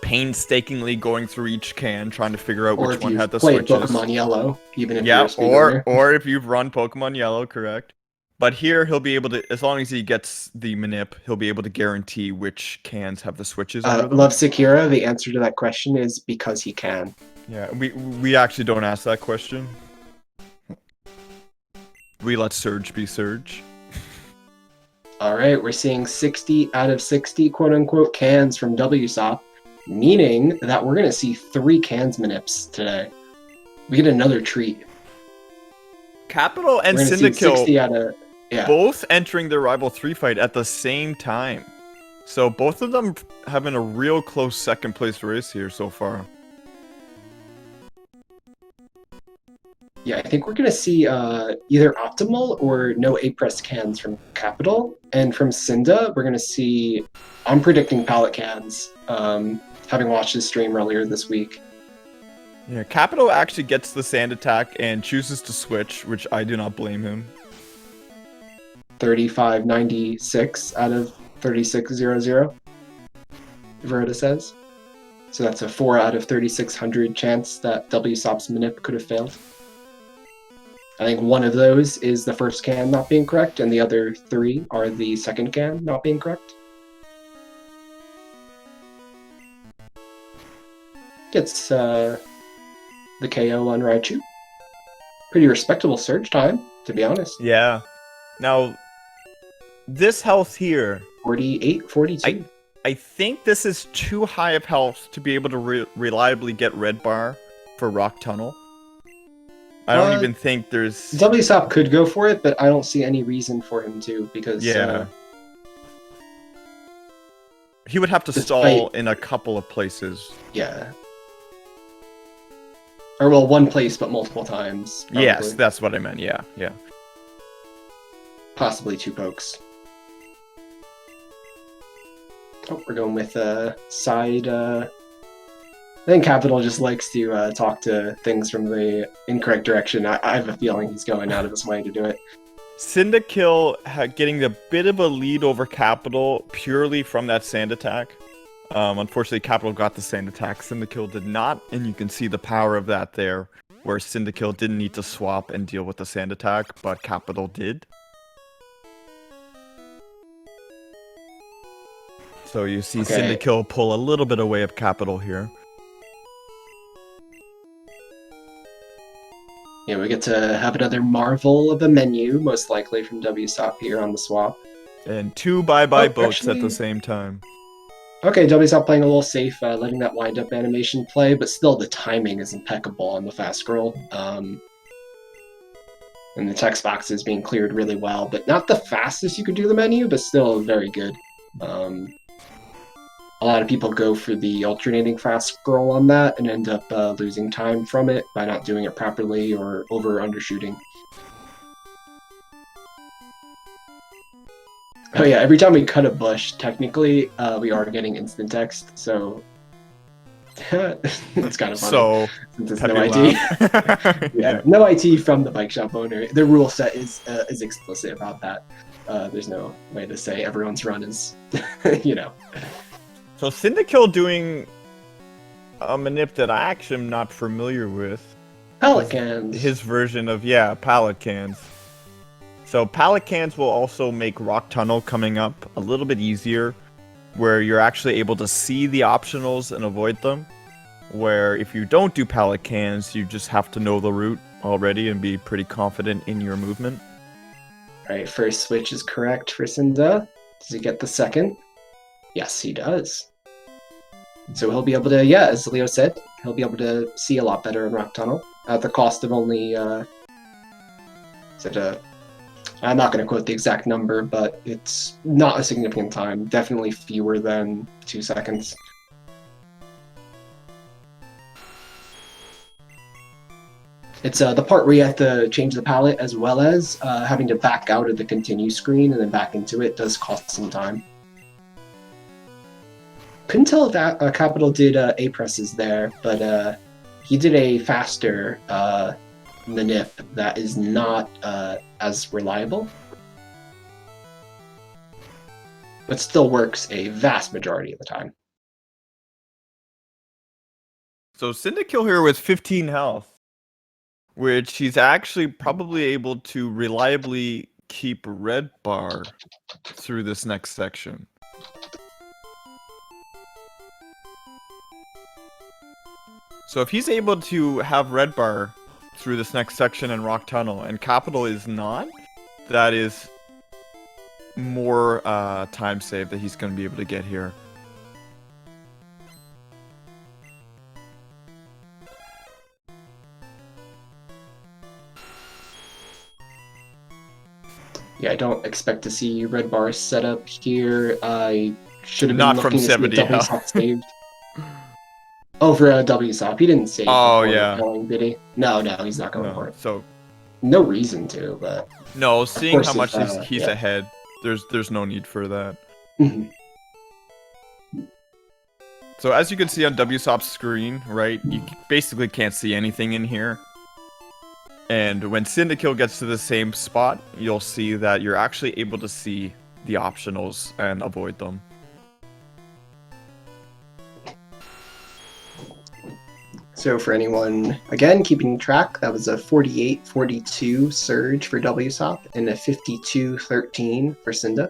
painstakingly going through each can, trying to figure out which one had the switches. Or if you've played Pokemon Yellow, even if you're a speedrunner. or if you've run Pokemon Yellow, correct. But here, he'll be able to, as long as he gets the manip, he'll be able to guarantee which cans have the switches under them. Love Sekira, the answer to that question is because he can. Yeah, we actually don't ask that question. We let Surge be Surge. Alright, we're seeing 60 out of 60 quote-unquote cans from Wsop, meaning that we're going to see 3 cans manips today. We get another treat. Kapital and CyndaKill Yeah. both entering their rival 3 fight at the same time. So both of them having a real close second place race here so far. Yeah, I think we're going to see either optimal or no A-press cans from Kapital. And from Cinda, we're going to see, I'm predicting pallet cans, having watched his stream earlier this week. Yeah, Kapital actually gets the sand attack and chooses to switch, which I do not blame him. 3596 out of 3600, Verita says. So that's a 4 out of 3600 chance that Wsop's manip could have failed. I think one of those is the first can not being correct, and the other 3 are the second can not being correct. Gets the KO on Raichu. Pretty respectable surge time, to be honest. Yeah. Now, this health here... 48, 42. I think this is too high of health to be able to reliably get red bar for Rock Tunnel. I don't even think there's... Wsop could go for it, but I don't see any reason for him to, because... Yeah. He would have to stall in a couple of places. Yeah. Or, well, one place, but multiple times. Probably. Yes, that's what I meant, yeah. Possibly 2 pokes. Oh, we're going with side... I think Kapital just likes to talk to things from the incorrect direction. I have a feeling he's going out of his way to do it. CyndaKill getting a bit of a lead over Kapital purely from that sand attack. Unfortunately, Kapital got the sand attack. CyndaKill did not, and you can see the power of that there, where CyndaKill didn't need to swap and deal with the sand attack, but Kapital did. So you see Okay. CyndaKill pull a little bit away of Kapital here. Yeah, we get to have another marvel of a menu, most likely from Wsop here on the swap. And 2 bye-bye boats actually, at the same time. Okay, Wsop playing a little safe, letting that wind-up animation play, but still the timing is impeccable on the fast scroll. And the text box is being cleared really well, but not the fastest you could do the menu, but still very good. A lot of people go for the alternating fast scroll on that and end up losing time from it by not doing it properly or over-undershooting. Oh yeah, every time we cut a bush, technically, we are getting instant text, so it's kind of funny. So, since it's no IT. Yeah, no IT from the bike shop owner. The rule set is explicit about that. There's no way to say everyone's run is, you know. So CyndaKill doing a manip that I actually am not familiar with. Pallet cans. His version of, yeah, pallet cans. So pallet cans will also make Rock Tunnel coming up a little bit easier, where you're actually able to see the optionals and avoid them. Where if you don't do pallet cans, you just have to know the route already and be pretty confident in your movement. Alright, first switch is correct for Cinda. Does he get the second? Yes, he does. So he'll be able to, yeah, as Leo said, he'll be able to see a lot better in Rock Tunnel at the cost of only, I'm not going to quote the exact number, but it's not a significant time. Definitely fewer than 2 seconds. It's the part where you have to change the palette as well as having to back out of the continue screen and then back into it does cost some time. Couldn't tell if Kapital did A presses there, but he did a faster manip that is not as reliable, but still works a vast majority of the time. So CyndaKill here with 15 health, which he's actually probably able to reliably keep red bar through this next section. So if he's able to have red bar through this next section in Rock Tunnel, and Kapital is not, that is more time save that he's going to be able to get here. Yeah, I don't expect to see red bars set up here. I should have been not looking from to 70 see if Wsop saved. Oh, for Wsop, he didn't save. Oh yeah. Going, did he? No, he's not going for it. So no reason to, but no, seeing how much he's yeah. ahead, there's no need for that. So as you can see on Wsop's screen, right, you basically can't see anything in here. And when CyndaKill gets to the same spot, you'll see that you're actually able to see the optionals and avoid them. So for anyone, again, keeping track, that was a 48-42 surge for Wsop and a 52-13 for Cinda.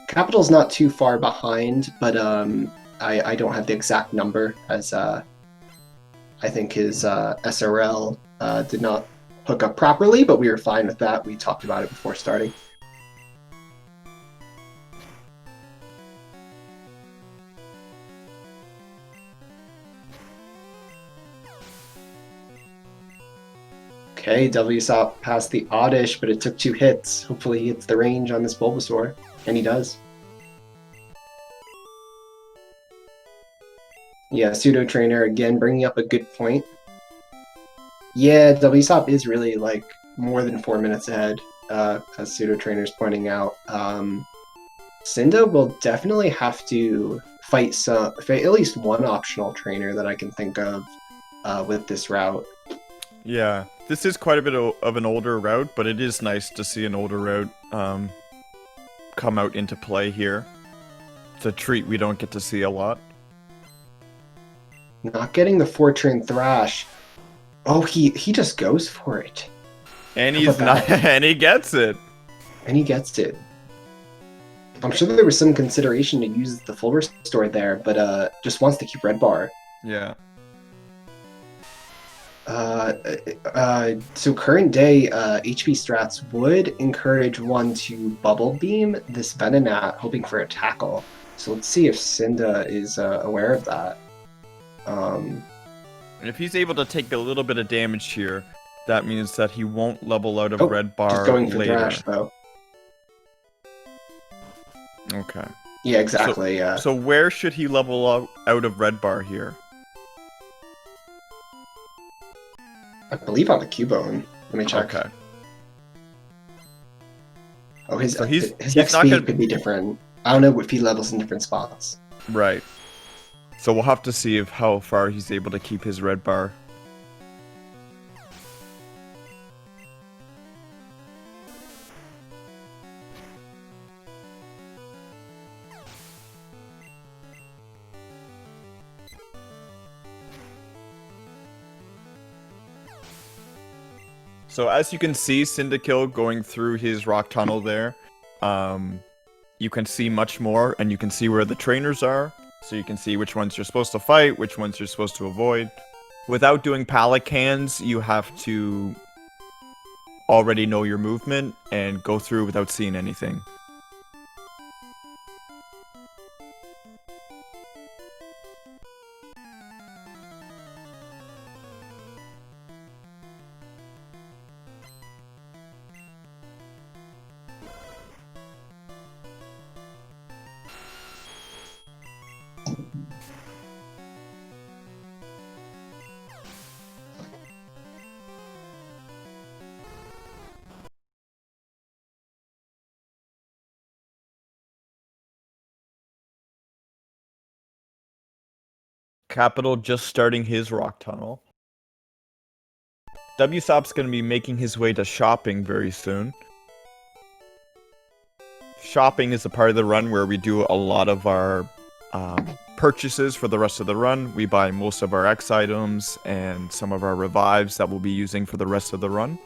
Kapital's not too far behind, but I don't have the exact number, as I think his SRL did not hook up properly, but we were fine with that. We talked about it before starting. Okay, Wsop passed the Oddish, but it took 2 hits. Hopefully he hits the range on this Bulbasaur, and he does. Yeah, Pseudo Trainer again bringing up a good point. Yeah, Wsop is really like more than 4 minutes ahead, as Pseudo Trainer's pointing out. Cinda will definitely have to fight at least one optional trainer that I can think of with this route. Yeah, this is quite a bit of an older route, but it is nice to see an older route come out into play here. It's a treat we don't get to see a lot. Not getting the 4-turn Thrash. Oh, he just goes for it. And he's not, and he gets it. And he gets it. I'm sure there was some consideration to use the full restore there, but just wants to keep red bar. Yeah. So current day HP strats would encourage one to bubble beam this Venonat, hoping for a tackle. So let's see if Cinda is aware of that. And if he's able to take a little bit of damage here, that means that he won't level out of red bar just going for later. Thrash, though. Okay. Yeah, exactly. So where should he level out of red bar here? I believe on the Cubone. Let me check. Okay. Oh, his he's next not speed gonna... could be different. I don't know if he levels in different spots. Right. So we'll have to see how far he's able to keep his red bar. So as you can see, CyndaKill going through his rock tunnel there, you can see much more, and you can see where the trainers are. So you can see which ones you're supposed to fight, which ones you're supposed to avoid. Without doing pallet cans, you have to already know your movement and go through without seeing anything. Kapital just starting his rock tunnel. Wsop's going to be making his way to shopping very soon. Shopping is a part of the run where we do a lot of our purchases for the rest of the run. We buy most of our X items and some of our revives that we'll be using for the rest of the run.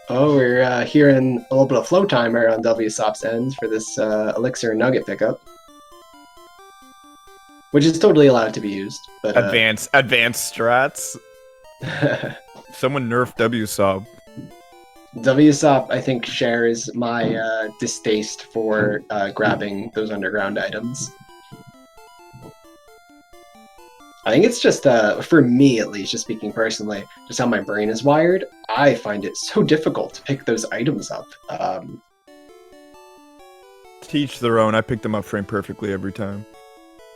Oh, we're hearing a little bit of flow timer on Wsop's end for this elixir nugget pickup, which is totally allowed to be used. But advanced strats. Someone nerfed Wsop. Wsop, I think, shares my distaste for grabbing those underground items. I think it's just, for me at least, just speaking personally, just how my brain is wired, I find it so difficult to pick those items up. Teach their own. I pick them up frame perfectly every time.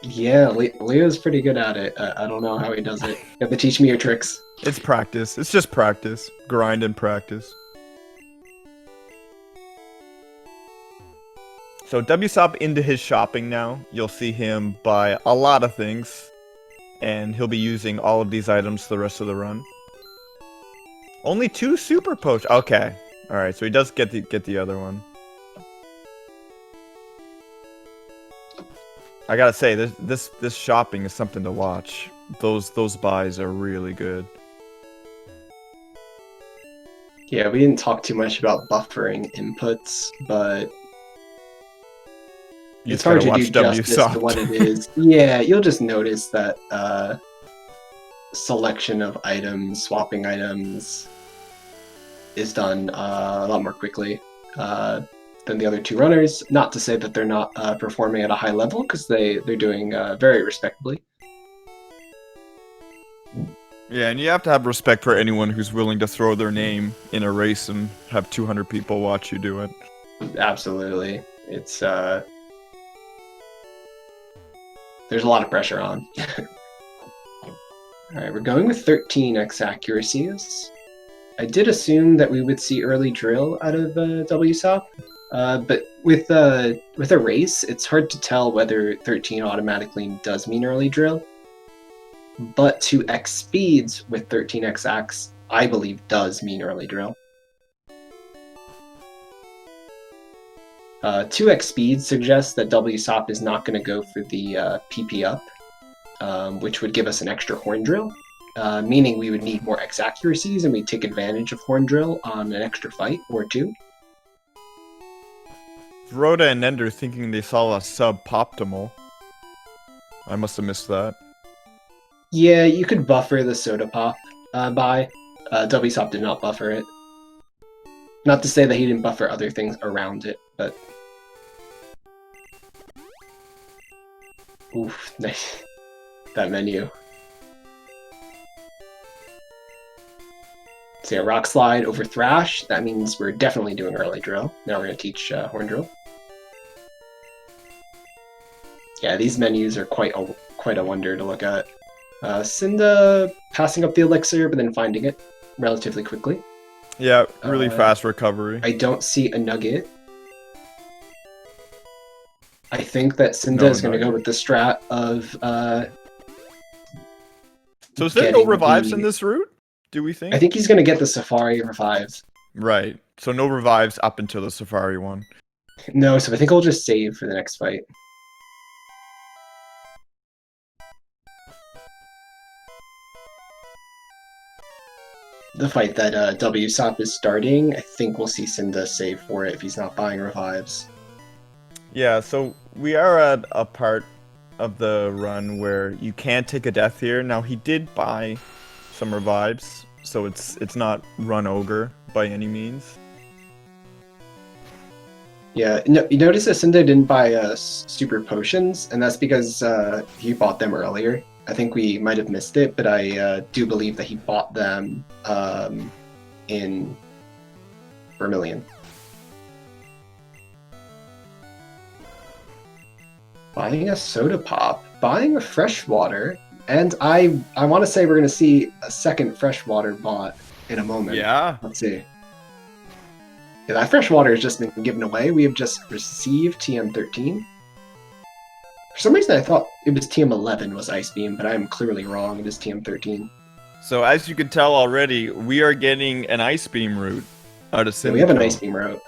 Yeah, Leo's pretty good at it. I don't know how he does it. You have to teach me your tricks. It's practice. It's just practice. Grind and practice. So Wsop into his shopping now. You'll see him buy a lot of things. And he'll be using all of these items the rest of the run. Only 2 super potions. Okay. Alright, so he does get the other one. I gotta say, this shopping is something to watch. Those buys are really good. Yeah, we didn't talk too much about buffering inputs, but it's hard to do justice to what it is. Yeah, you'll just notice that selection of items, swapping items, is done a lot more quickly than the other 2 runners. Not to say that they're not performing at a high level, because they're doing very respectably. Yeah, and you have to have respect for anyone who's willing to throw their name in a race and have 200 people watch you do it. Absolutely. It's there's a lot of pressure on. Alright, we're going with 13x accuracies. I did assume that we would see early drill out of Wsop, but with a race, it's hard to tell whether 13 automatically does mean early drill. But 2x speeds with 13x axe, I believe, does mean early drill. 2x speed suggests that Wsop is not going to go for the PP up, which would give us an extra horn drill. meaning we would need more X accuracies, and we'd take advantage of Horn Drill on an extra fight or two. Rhoda and Ender thinking they saw a suboptimal. I must have missed that. Yeah, you could buffer the Soda Pop by. Wsop did not buffer it. Not to say that he didn't buffer other things around it, but... Oof, nice. That menu. So yeah, Rock Slide over Thrash. That means we're definitely doing Early Drill. Now we're going to teach Horn Drill. Yeah, these menus are quite a wonder to look at. Cinda passing up the elixir, but then finding it relatively quickly. Yeah, really fast recovery. I don't see a nugget. I think that Cinda is going to go with the strat of... So is there no revives in this route? Do we think? I think he's going to get the Safari revives. Right. So no revives up until the Safari one. No, so I think I'll just save for the next fight. The fight that Wsop is starting, I think we'll see Cinda save for it if he's not buying revives. Yeah, so we are at a part of the run where you can't take a death here. Now he did buy some revives, so it's not run ogre by any means. Yeah, no, you notice that Cinda didn't buy super potions, and that's because he bought them earlier. I think we might have missed it, but I do believe that he bought them in Vermilion. Buying a Soda Pop, buying a Freshwater, and I want to say we're going to see a second Freshwater bot in a moment. Yeah. Let's see. Yeah, that Freshwater has just been given away. We have just received TM13. For some reason, I thought it was TM11 was Ice Beam, but I am clearly wrong. It is TM13. So as you can tell already, we are getting an Ice Beam route out of CyndaKill. Yeah, we have an Ice Beam route.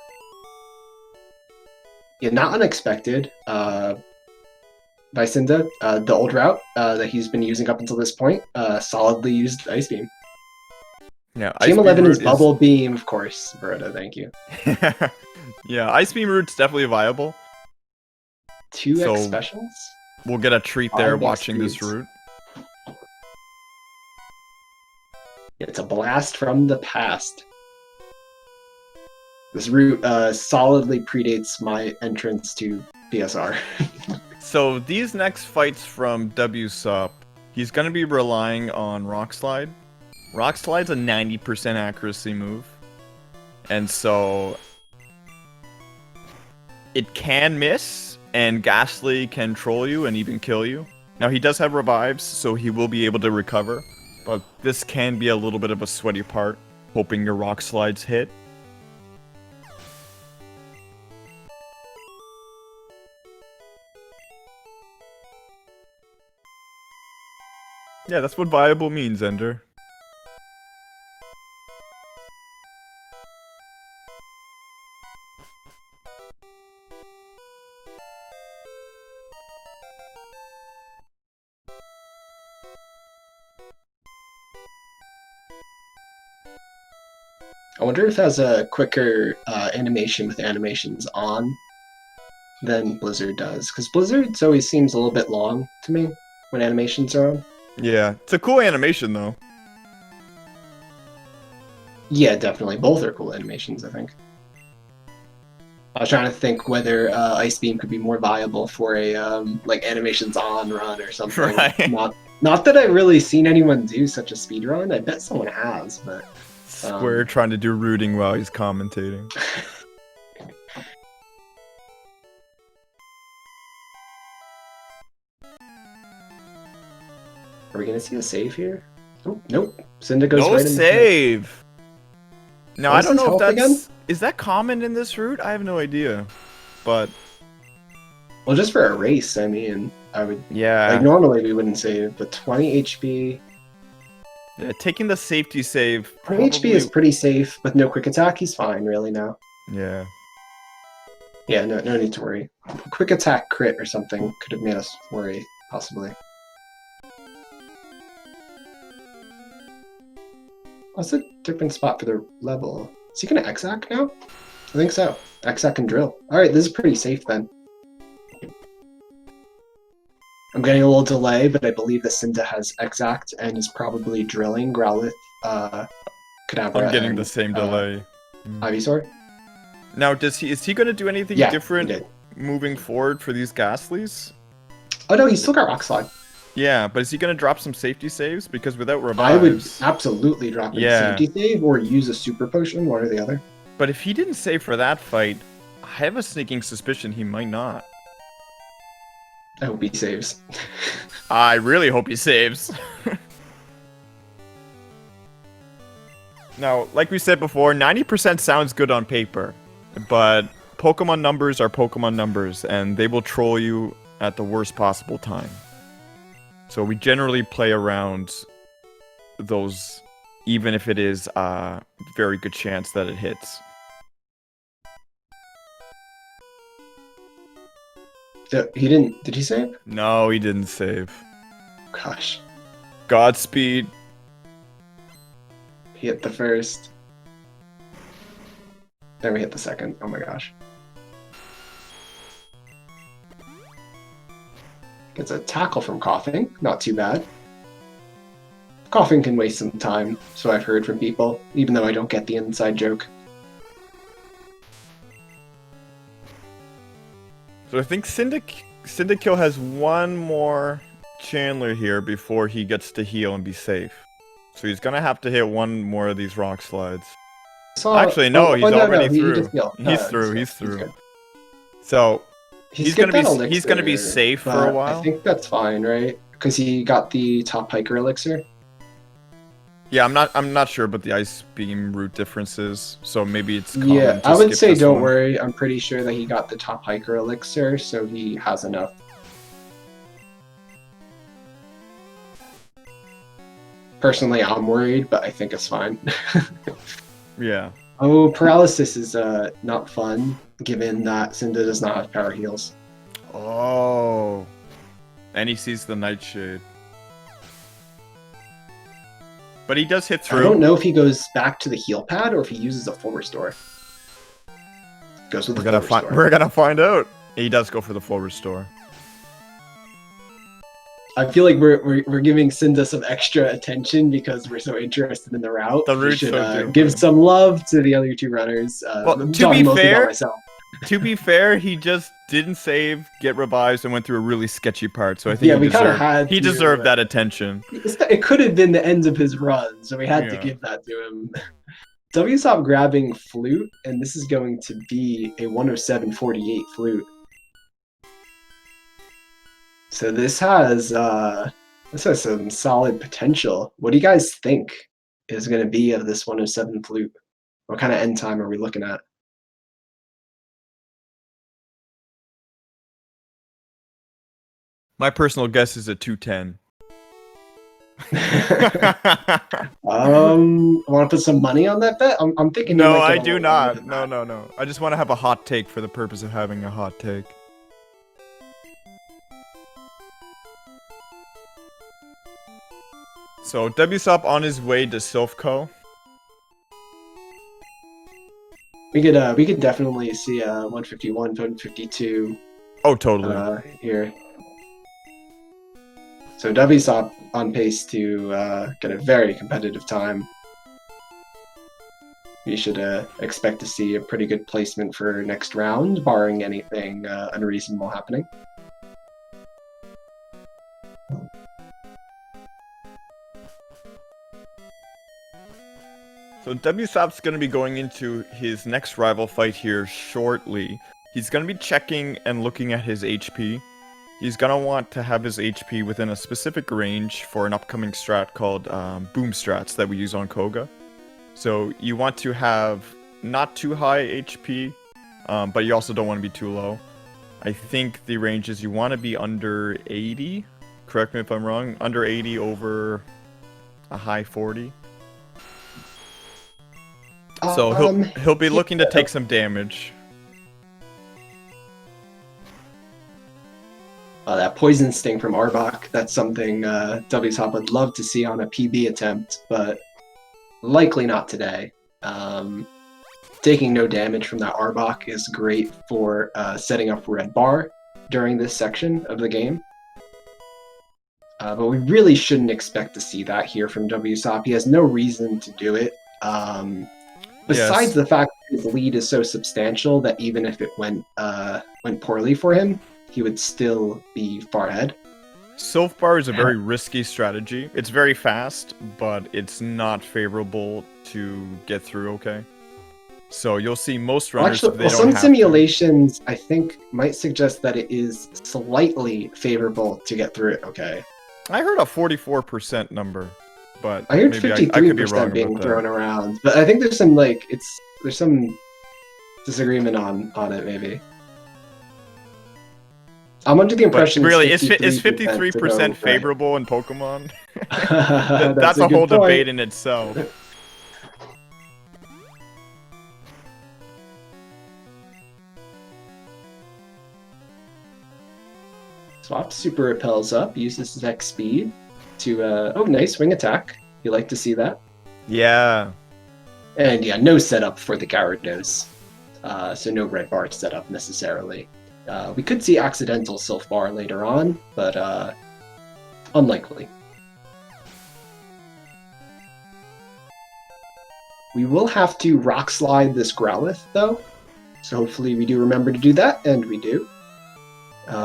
Yeah, not unexpected by Cinda. The old route that he's been using up until this point solidly used Ice Beam. Yeah, TM11 is Bubble Beam, of course. Baroda, thank you. Yeah, Ice Beam route's definitely viable. 2x specials? We'll get a treat there watching this route. It's a blast from the past. This route solidly predates my entrance to PSR. So these next fights from Wsop, he's going to be relying on Rock Slide. Rock Slide's a 90% accuracy move. And so it can miss, and Ghastly can troll you and even kill you. Now he does have revives, so he will be able to recover. But this can be a little bit of a sweaty part, hoping your Rock Slides hit. Yeah, that's what viable means, Ender. I wonder if it has a quicker animation with animations on than Blizzard does. Because Blizzard's always seems a little bit long to me when animations are on. Yeah, it's a cool animation, though. Yeah, definitely. Both are cool animations, I think. I was trying to think whether Ice Beam could be more viable for a like animations on run or something. Right. Not that I've really seen anyone do such a speed run. I bet someone has, but Square trying to do rooting while he's commentating. Are we gonna see a save here? Oh, nope. Cinda goes No right in save! Now, I don't know if that's... Again? Is that common in this route? I have no idea. But... Well, just for a race, I mean, I would... Yeah. Like, normally we wouldn't save, but 20 HP... Yeah, taking the safety save... 20 HP is pretty safe. With no quick attack, he's fine, really, now. Yeah. Yeah, no need to worry. Quick attack crit or something could have made us worry, possibly. What's a different spot for the level? Is he gonna X-Act now? I think so. X-Act and drill. Alright, this is pretty safe then. I'm getting a little delay, but I believe the Cinda has X-Act and is probably drilling Growlithe, Kadabra, I'm getting and, the same delay. Ivysaur. Now, is he going to do anything different moving forward for these Ghastlies? Oh no, he's still got Rock Slide. Yeah, but is he going to drop some safety saves? Because without revives... I would absolutely drop a safety save or use a super potion, one or the other. But if he didn't save for that fight, I have a sneaking suspicion he might not. I hope he saves. I really hope he saves. Now, like we said before, 90% sounds good on paper, but Pokemon numbers are Pokemon numbers, and they will troll you at the worst possible time. So we generally play around those, even if it is a very good chance that it hits. He didn't... Did he save? No, he didn't save. Gosh. Godspeed. He hit the first. Then we hit the second. Oh my gosh. Gets a tackle from Coughing. Not too bad. Coughing can waste some time, so I've heard from people, even though I don't get the inside joke. So I think CyndaKill has one more Chandler here before he gets to heal and be safe. So he's gonna have to hit one more of these rock slides. Actually, no, he's already through. He's through. So he's gonna be safe for a while. I think that's fine, right? Because he got the top hiker elixir. Yeah, I'm not sure about the ice beam route differences, so maybe it's common to I would skip say this don't one. worry. I'm pretty sure that he got the top hiker elixir, so he has enough. Personally, I'm worried, but I think it's fine. Yeah. Oh, paralysis is not fun, given that Cinda does not have power heals. Oh. And he sees the Nightshade. But he does hit through. I don't know if he goes back to the heal pad or if he uses a full restore. Goes with the full restore. We're gonna find out. He does go for the full restore. I feel like we're giving Cinda some extra attention because we're so interested in the route. We should give some love to the other two runners. Well, to be fair, he just didn't save, get revives, and went through a really sketchy part. So I think he deserved that attention. It could have been the end of his run, so we had to give that to him. Wsop grabbing Flute, and this is going to be a 107-48 Flute. So this has some solid potential. What do you guys think is going to be of this 107 Flute? What kind of end time are we looking at? My personal guess is a 210. Want to put some money on that bet? I'm thinking. No, I do not. No. I just want to have a hot take for the purpose of having a hot take. So Wsop on his way to Silphco. We could definitely see 151, 152. Oh, totally. Here. So Wsop on pace to get a very competitive time. We should expect to see a pretty good placement for next round, barring anything unreasonable happening. So Wsop's going to be going into his next rival fight here shortly. He's going to be checking and looking at his HP. He's going to want to have his HP within a specific range for an upcoming strat called Boom Strats that we use on Koga. So you want to have not too high HP, but you also don't want to be too low. I think the range is you want to be under 80. Correct me if I'm wrong. Under 80 over a high 40. So he'll be looking to take some damage. That Poison Sting from Arbok, that's something Wsop would love to see on a PB attempt, but likely not today. Taking no damage from that Arbok is great for setting up red bar during this section of the game. But we really shouldn't expect to see that here from Wsop. He has no reason to do it. Besides the fact that his lead is so substantial that even if it went poorly for him, he would still be far ahead. Sylph bar is a very risky strategy. It's very fast, but it's not favorable to get through okay. So you'll see most runners, actually, some simulations, I think, might suggest that it is slightly favorable to get through it okay. I heard a 44% number, but I heard 53% being thrown around. But I think there's some, like, there's some disagreement on it, maybe. I'm under the impression. But really, is 53% favorable in Pokemon? That's a whole debate in itself. Swap super repels up, uses his X speed to oh nice wing attack. You like to see that? Yeah. And yeah, no setup for the Gyarados. So no red bar setup necessarily. We could see accidental Sylph bar later on, but unlikely. We will have to rock slide this Growlithe though, so hopefully we do remember to do that, and we do.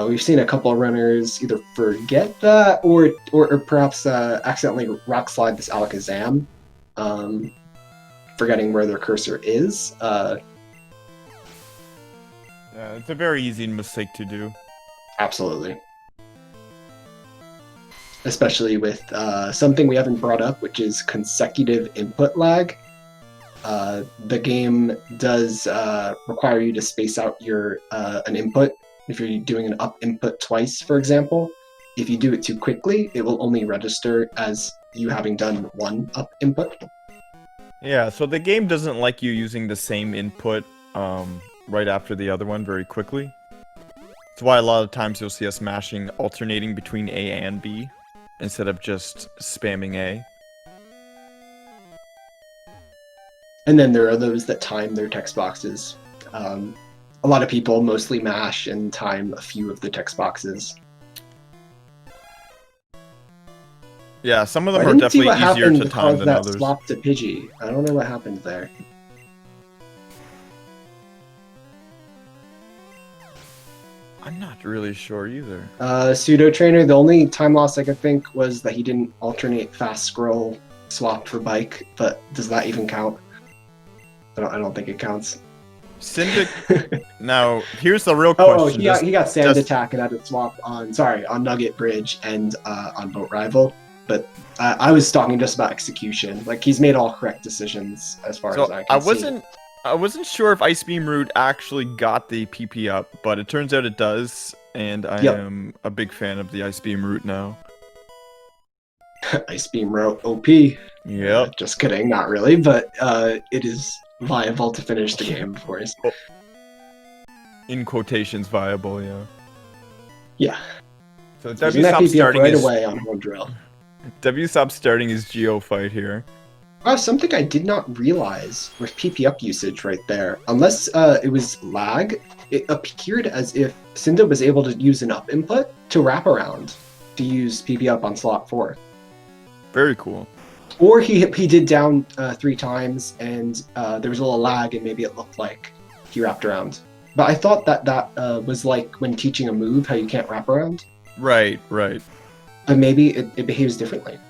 We've seen a couple of runners either forget that or perhaps accidentally rock slide this Alakazam, forgetting where their cursor is. Yeah, it's a very easy mistake to do. Absolutely. Especially with something we haven't brought up, which is consecutive input lag. The game does require you to space out your an input. If you're doing an up input twice, for example, if you do it too quickly, it will only register as you having done one up input. Yeah, so the game doesn't like you using the same input right after the other one very quickly. That's why a lot of times you'll see us mashing, alternating between A and B, instead of just spamming A. And then there are those that time their text boxes. A lot of people mostly mash and time a few of the text boxes. Yeah, some of them are definitely easier to time than others. Swap to Pidgey. I don't know what happened there. I'm not really sure either. Pseudo Trainer, the only time loss I could think was that he didn't alternate fast scroll swap for bike, but does that even count? I don't think it counts. Now, here's the real question. He got Sand Attack and had to swap on Nugget Bridge and on Boat Rival. But I was talking just about execution. Like, he's made all correct decisions as far as I can see. I wasn't sure if Ice Beam Root actually got the PP up, but it turns out it does, and I am a big fan of the Ice Beam Root now. Ice Beam Root OP. Yep. Just kidding, not really, but it is viable to finish the game, of course. In quotations, viable, yeah. Yeah. So Wsop starting right away on Home Drill. Wsop starting his Geo fight here. Something I did not realize with PP up usage right there. Unless it was lag, it appeared as if Cinda was able to use an up input to wrap around to use PP up on slot 4. Very cool. Or he did down 3 times, and there was a little lag, and maybe it looked like he wrapped around. But I thought that was like when teaching a move, how you can't wrap around. Right. But maybe it behaves differently.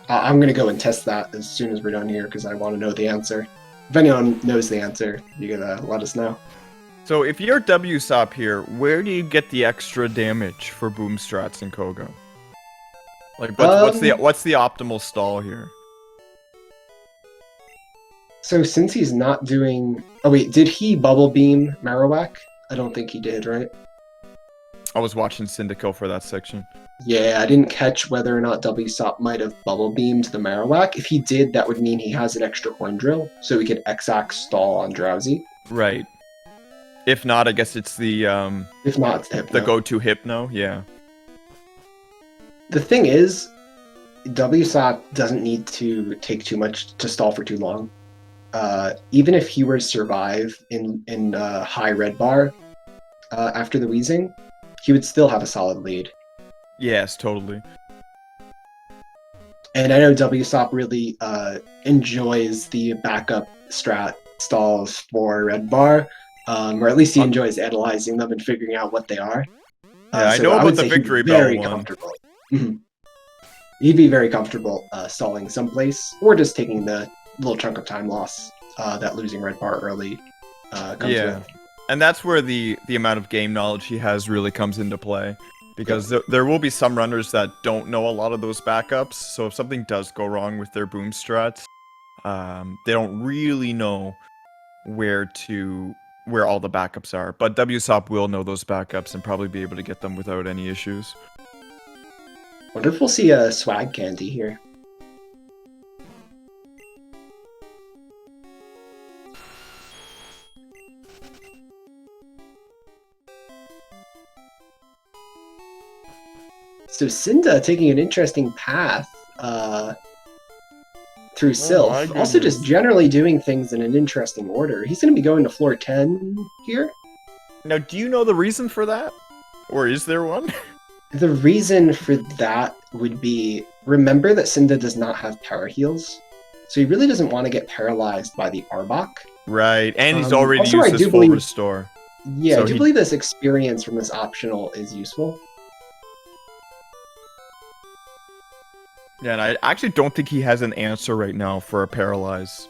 I'm going to go and test that as soon as we're done here, because I want to know the answer. If anyone knows the answer, you can let us know. So if you're Wsop here, where do you get the extra damage for boom strats in Koga? Like, what's the optimal stall here? So since he's not doing... Oh wait, did he Bubble Beam Marowak? I don't think he did, right? I was watching CyndaKill for that section. Yeah, I didn't catch whether or not Wsop might have Bubble Beamed the Marowak. If he did, that would mean he has an extra Horn Drill, so he could X-Axe stall on Drowsy. Right. If not, I guess it's the... If not, it's the Hypno. The go-to Hypno, yeah. The thing is, Wsop doesn't need to take too much to stall for too long. Even if he were to survive in high red bar after the wheezing, he would still have a solid lead. Yes, totally. And I know Wsop really enjoys the backup strat stalls for red bar, or at least he enjoys analyzing them and figuring out what they are. Yeah, I know about the victory bell one. Comfortable. He'd be very comfortable stalling someplace, or just taking the little chunk of time loss that losing red bar early comes with. And that's where the amount of game knowledge he has really comes into play. Because there will be some runners that don't know a lot of those backups, so if something does go wrong with their boom strats, they don't really know where all the backups are. But Wsop will know those backups and probably be able to get them without any issues. Wonder if we'll see a swag candy here. So Cynda taking an interesting path through Sylph. Also just generally doing things in an interesting order. He's going to be going to floor 10 here. Now, do you know the reason for that? Or is there one? The reason for that would be, remember that Cynda does not have power heals. So he really doesn't want to get paralyzed by the Arbok. Right, and he's already used his full restore. Yeah, so I do believe this experience from this optional is useful. Yeah, and I actually don't think he has an answer right now for a paralyze.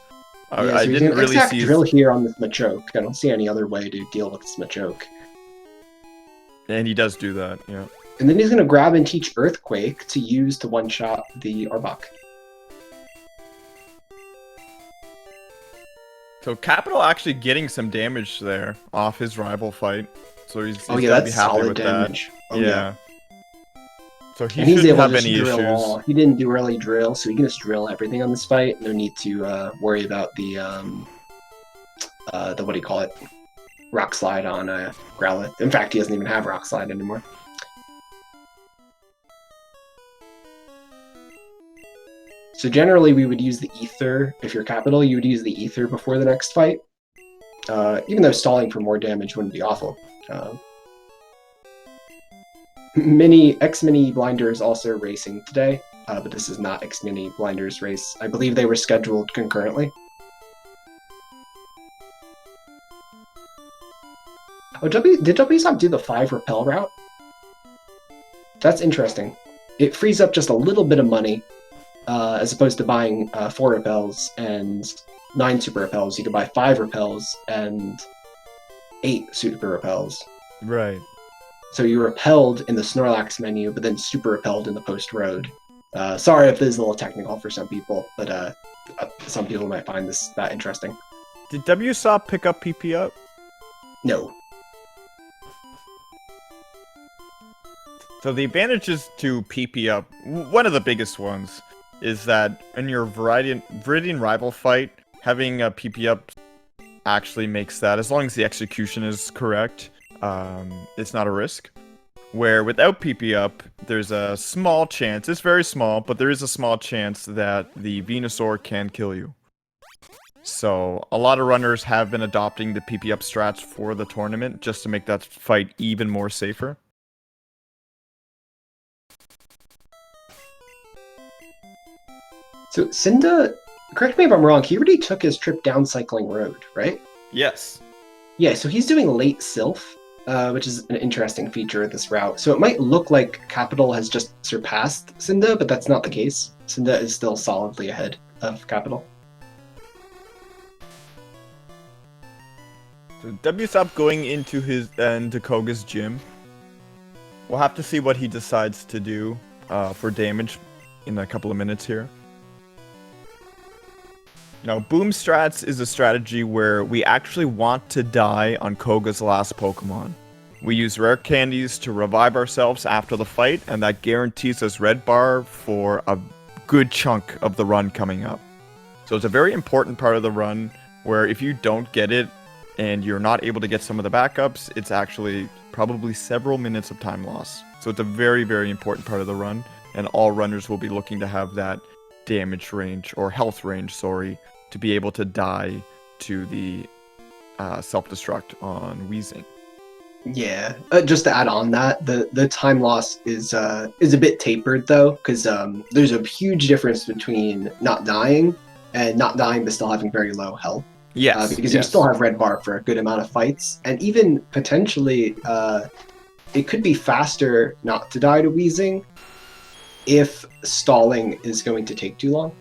Yeah, so I didn't really see drill here on this Machoke. I don't see any other way to deal with this Machoke. And he does do that, yeah. And then he's going to grab and teach Earthquake to use to one-shot the Arbok. So Kapital actually getting some damage there off his rival fight. So he's that's gotta be happy solid with damage. that. Yeah. So he shouldn't have any issues. He didn't do early drill, so he can just drill everything on this fight. No need to worry about the what do you call it? Rock slide on Growlithe. In fact, he doesn't even have rock slide anymore. So generally, we would use the Ether. If you're Kapital, you would use the Ether before the next fight. Even though stalling for more damage wouldn't be awful. X-Mini Blinder is also racing today, but this is not X-Mini Blinder's race. I believe they were scheduled concurrently. Oh, did Wsop do the 5 repel route? That's interesting. It frees up just a little bit of money, as opposed to buying 4 repels and 9 super repels. You can buy 5 repels and 8 super repels. Right. So you repelled in the Snorlax menu, but then super repelled in the post-road. Sorry if this is a little technical for some people, but some people might find that interesting. Did Wsop pick up PP up? No. So the advantages to PP up, one of the biggest ones, is that in your Viridian rival fight, having a PP up actually makes that, as long as the execution is correct, it's not a risk. Where without PP up, there's a small chance, it's very small, but there is a small chance that the Venusaur can kill you. So a lot of runners have been adopting the PP up strats for the tournament just to make that fight even more safer. So Cynda, correct me if I'm wrong, he already took his trip down Cycling Road, right? Yes. Yeah, so he's doing late Sylph, which is an interesting feature of this route. So it might look like Kapital has just surpassed Cynda, but that's not the case. Cynda is still solidly ahead of Kapital. So Wsop going into Koga's gym. We'll have to see what he decides to do for damage in a couple of minutes here. Now, Boom Strats is a strategy where we actually want to die on Koga's last Pokemon. We use rare candies to revive ourselves after the fight, and that guarantees us red bar for a good chunk of the run coming up. So it's a very important part of the run where if you don't get it and you're not able to get some of the backups, it's actually probably several minutes of time loss. So it's a very, very important part of the run. and all runners will be looking to have that damage range, or health range, sorry, to be able to die to the self-destruct on wheezing. Yeah, just to add on that, the time loss is a bit tapered though, because there's a huge difference between not dying and not dying but still having very low health. Yes, because you still have red bar for a good amount of fights, and even potentially it could be faster not to die to wheezing if stalling is going to take too long.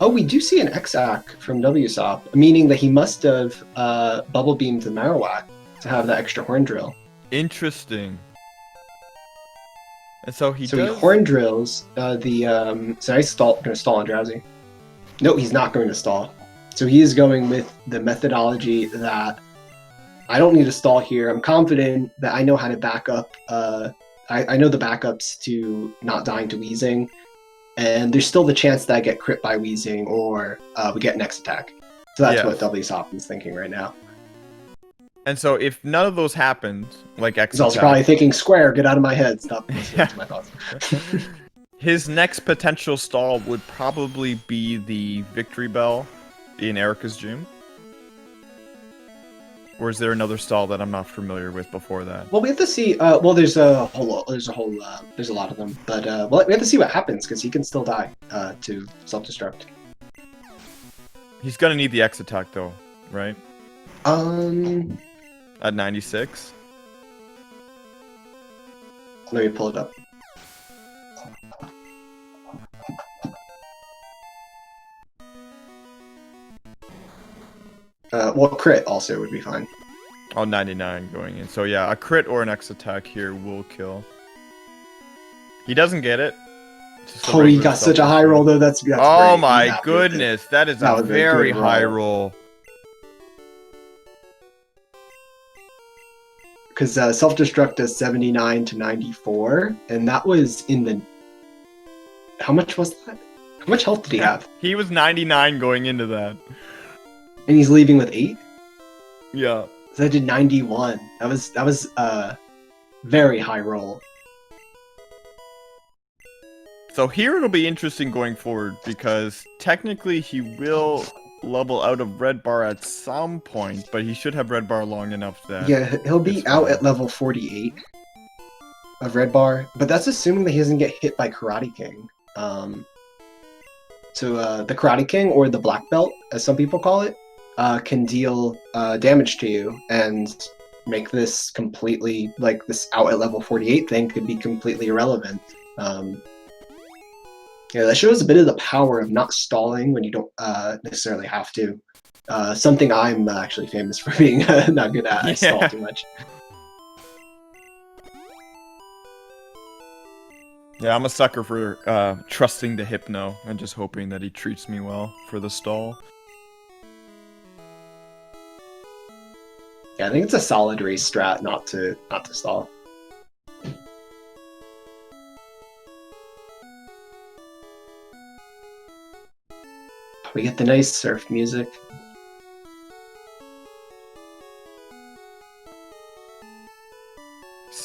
Oh, we do see an X-Ack from Wsop, meaning that he must have bubble beamed the Marowak to have that extra horn drill. Interesting. And so he horn drills so he's going to stall on Drowsy. No, he's not going to stall. So he is going with the methodology that I don't need to stall here. I'm confident that I know how to back up. I know the backups to not dying to wheezing, and there's still the chance that I get crit by wheezing or we get next attack. So that's what Wsop is thinking right now. And so if none of those happened, like X, he's also probably thinking, "Square, get out of my head! Stop listening to my thoughts." His next potential stall would probably be the Victory Bell in Erica's gym. Or is there another stall that I'm not familiar with before that? Well, we have to see. There's a lot of them, but we have to see what happens because he can still die to self-destruct. He's gonna need the X attack though, right? At 96. Let me pull it up. Crit also would be fine. Oh, 99 going in. So yeah, a crit or an X attack here will kill. He doesn't get it. Oh, he got such a high roll though. That's oh great. My goodness, that is a very high roll. Because self-destruct does 79 to 94, and that was in the... How much was that? How much health did he have? He was 99 going into that. And he's leaving with 8? Yeah. So I did 91. That was very high roll. So here it'll be interesting going forward, because technically he will level out of red bar at some point, but he should have red bar long enough that... Yeah, he'll be out at level 48 of red bar, but that's assuming that he doesn't get hit by Karate King. So the Karate King, or the Black Belt, as some people call it, can deal damage to you and make this completely, like, this out at level 48 thing could be completely irrelevant. Yeah, that shows a bit of the power of not stalling when you don't necessarily have to. Something I'm actually famous for being not good at. I stall too much. Yeah, I'm a sucker for trusting the Hypno and just hoping that he treats me well for the stall. Yeah, I think it's a solid race strat not to stall. We get the nice surf music.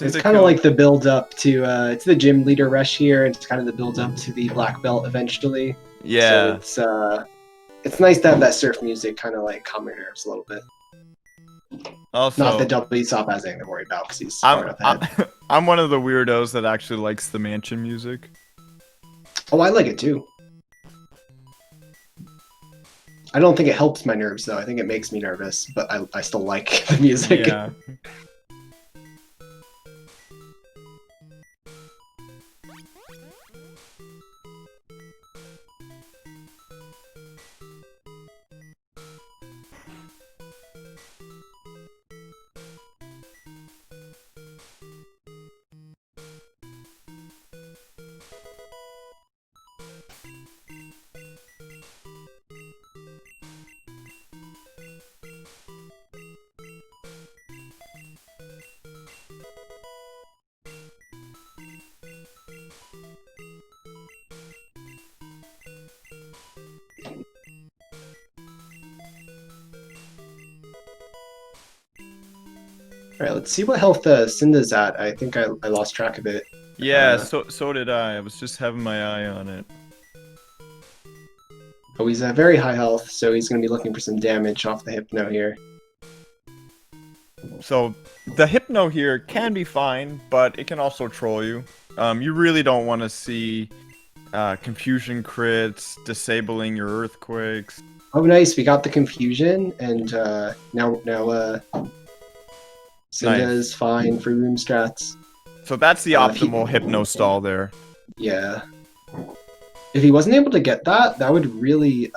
It's kind of like the build up to it's the gym leader rush here. It's kind of the build up to the black belt eventually. Yeah. So it's nice to have that surf music kind of like calm your nerves a little bit. Also, not that Wsop has anything to worry about because he's far enough ahead. I'm one of the weirdos that actually likes the mansion music. Oh, I like it too. I don't think it helps my nerves though. I think it makes me nervous, but I still like the music. Yeah. Alright, let's see what health Cynda's at. I think I lost track of it. Yeah, so did I. I was just having my eye on it. Oh, he's very high health, so he's going to be looking for some damage off the Hypno here. So the Hypno here can be fine, but it can also troll you. You really don't want to see confusion crits, disabling your earthquakes. Oh, nice. We got the confusion, and now Cynda is fine for room strats. So that's the optimal Hypno stall there. Yeah. If he wasn't able to get that, that would really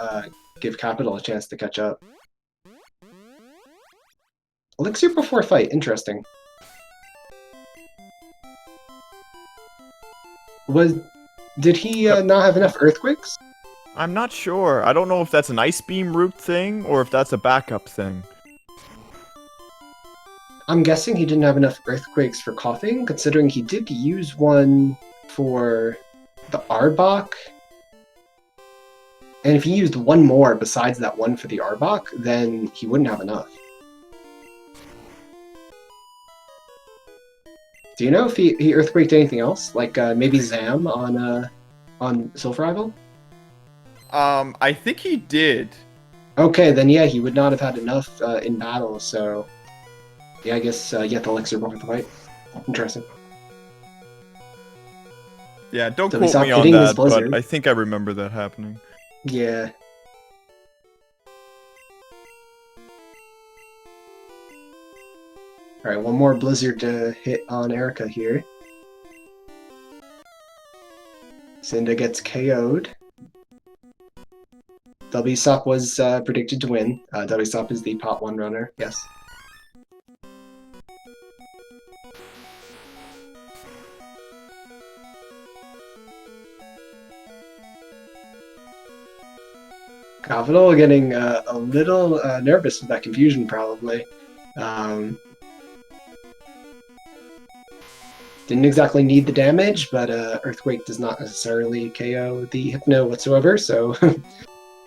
give Kapital a chance to catch up. Elixir before fight, interesting. Did he not have enough earthquakes? I'm not sure. I don't know if that's an Ice Beam root thing or if that's a backup thing. I'm guessing he didn't have enough earthquakes for coughing, considering he did use one for the Arbok. And if he used one more besides that one for the Arbok, then he wouldn't have enough. Do you know if he earthquaked anything else? Like maybe Zam on Sylph Rival? I think he did. Okay, then yeah, he would not have had enough in battle, so... Yeah, I guess you have the Elixir before the fight. Interesting. Yeah, don't quote me on that, but I think I remember that happening. Yeah. Alright, one more Blizzard to hit on Erica here. Cynda gets KO'd. Wsop was predicted to win. Wsop is the pot 1 runner, yes. Kapital getting a little nervous with that confusion, probably. Didn't exactly need the damage, but Earthquake does not necessarily KO the Hypno whatsoever, so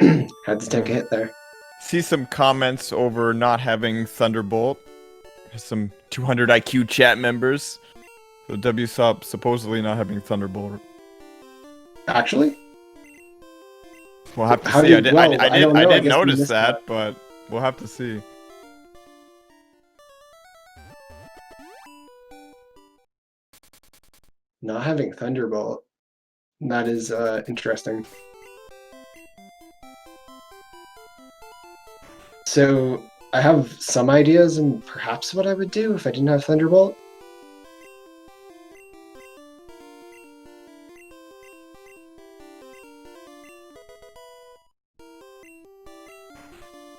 had to take a hit there. See some comments over not having Thunderbolt. Some 200 IQ chat members. So Wsop supposedly not having Thunderbolt. Actually? We'll have to see. I didn't notice that, but we'll have to see. Not having Thunderbolt. That is interesting. So I have some ideas and perhaps what I would do if I didn't have Thunderbolt.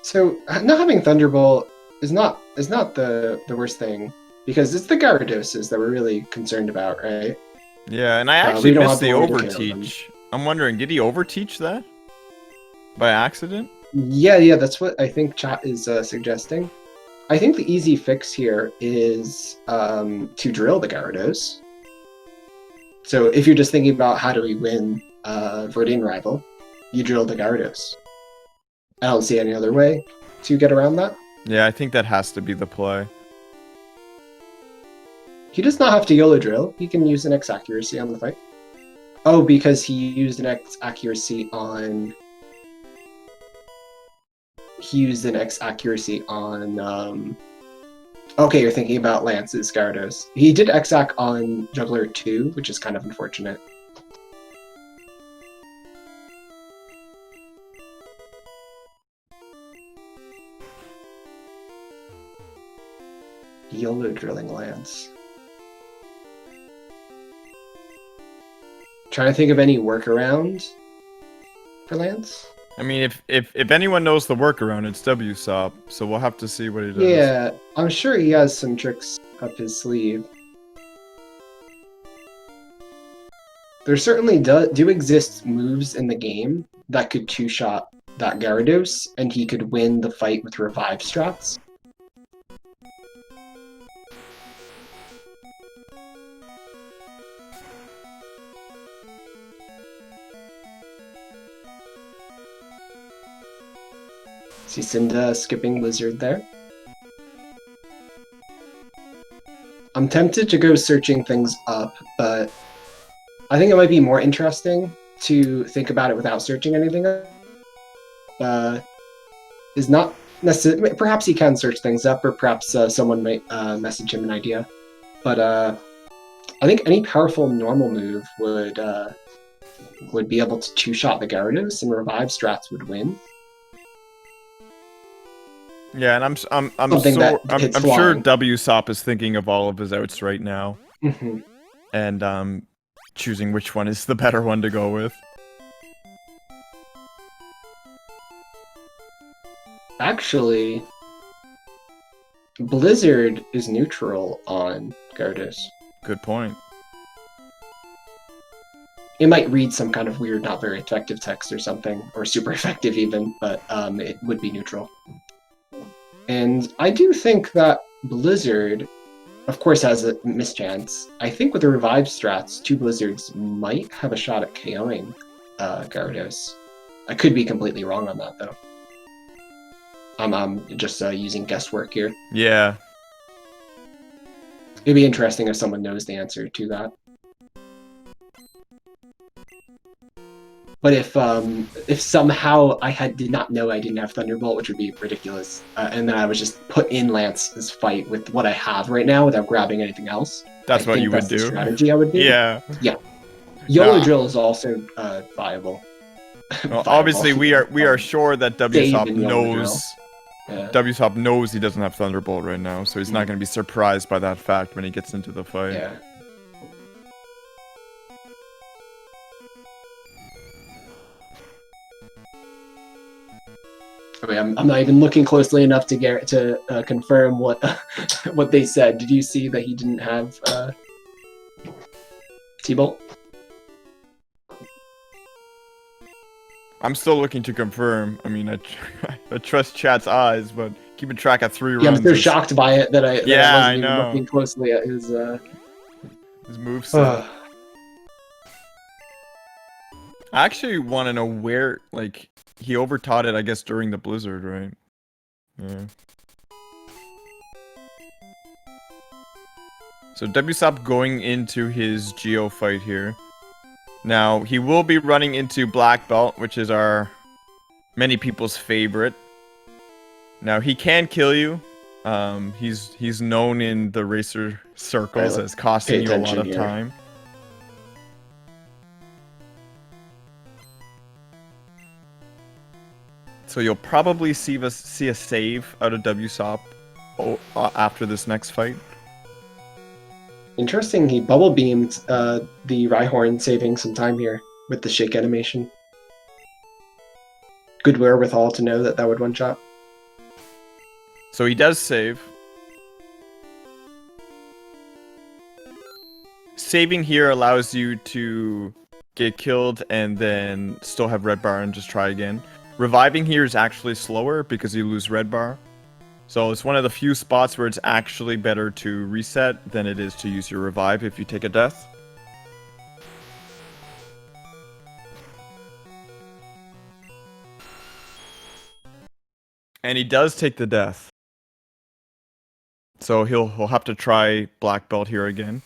So not having Thunderbolt is not the worst thing, because it's the Gyarados that we're really concerned about, right? Yeah, and I actually missed the overteach. I'm wondering, did he overteach that by accident? Yeah, that's what I think chat is suggesting. I think the easy fix here is to drill the Gyarados. So if you're just thinking about how do we win Verdine Rival, you drill the Gyarados. I don't see any other way to get around that. Yeah, I think that has to be the play. He does not have to YOLO drill. He can use an X accuracy on the fight. Oh, because he used an X accuracy on... He used an X accuracy on... Okay, you're thinking about Lance's Gyarados. He did X-Ac on Juggler 2, which is kind of unfortunate. YOLO drilling Lance. Trying to think of any workaround for Lance? I mean, if anyone knows the workaround, it's Wsop, so we'll have to see what he does. Yeah, I'm sure he has some tricks up his sleeve. There certainly do exist moves in the game that could two-shot that Gyarados, and he could win the fight with revive strats. See Cynda skipping Lizard there. I'm tempted to go searching things up, but I think it might be more interesting to think about it without searching anything up. Is not necessarily. Perhaps he can search things up, or perhaps someone might message him an idea. But I think any powerful normal move would be able to two-shot the Gyarados, and revive strats would win. Yeah, and I'm sure Wsop is thinking of all of his outs right now, and choosing which one is the better one to go with. Actually, Blizzard is neutral on Gyarados. Good point. It might read some kind of weird, not very effective text or something, or super effective even, but it would be neutral. And I do think that Blizzard, of course, has a mischance. I think with the revive strats, two Blizzards might have a shot at KOing Gyarados. I could be completely wrong on that, though. I'm just using guesswork here. Yeah. It'd be interesting if someone knows the answer to that. But if somehow I did not know I didn't have Thunderbolt, which would be ridiculous, and then I was just put in Lance's fight with what I have right now without grabbing anything else. That's what you would do. The strategy I would do. Yeah. Yeah. YOLO Drill is also viable. Well, obviously, we are sure that Wsop knows. Yeah. Wsop knows he doesn't have Thunderbolt right now, so he's not going to be surprised by that fact when he gets into the fight. Yeah. I mean, I'm not even looking closely enough to confirm what what they said. Did you see that he didn't have T-Bolt? I'm still looking to confirm. I mean, I trust chat's eyes, but keeping track of 3 runs. Yeah, I'm so shocked by it that I wasn't I even looking closely at his moveset. I actually want to know where, like, he overtaught it, I guess, during the blizzard, right? Yeah. So Wsop going into his Geo fight here. Now, he will be running into Black Belt, which is many people's favorite. Now, he can kill you. He's known in the racer circles as costing you a lot of time. So you'll probably see a save out of Wsop after this next fight. Interesting, he bubble beamed the Rhyhorn, saving some time here with the shake animation. Good wherewithal to know that would one-shot. So he does save. Saving here allows you to get killed and then still have red bar and just try again. Reviving here is actually slower because you lose red bar. So it's one of the few spots where it's actually better to reset than it is to use your revive if you take a death. And he does take the death. So he'll have to try Black Belt here again.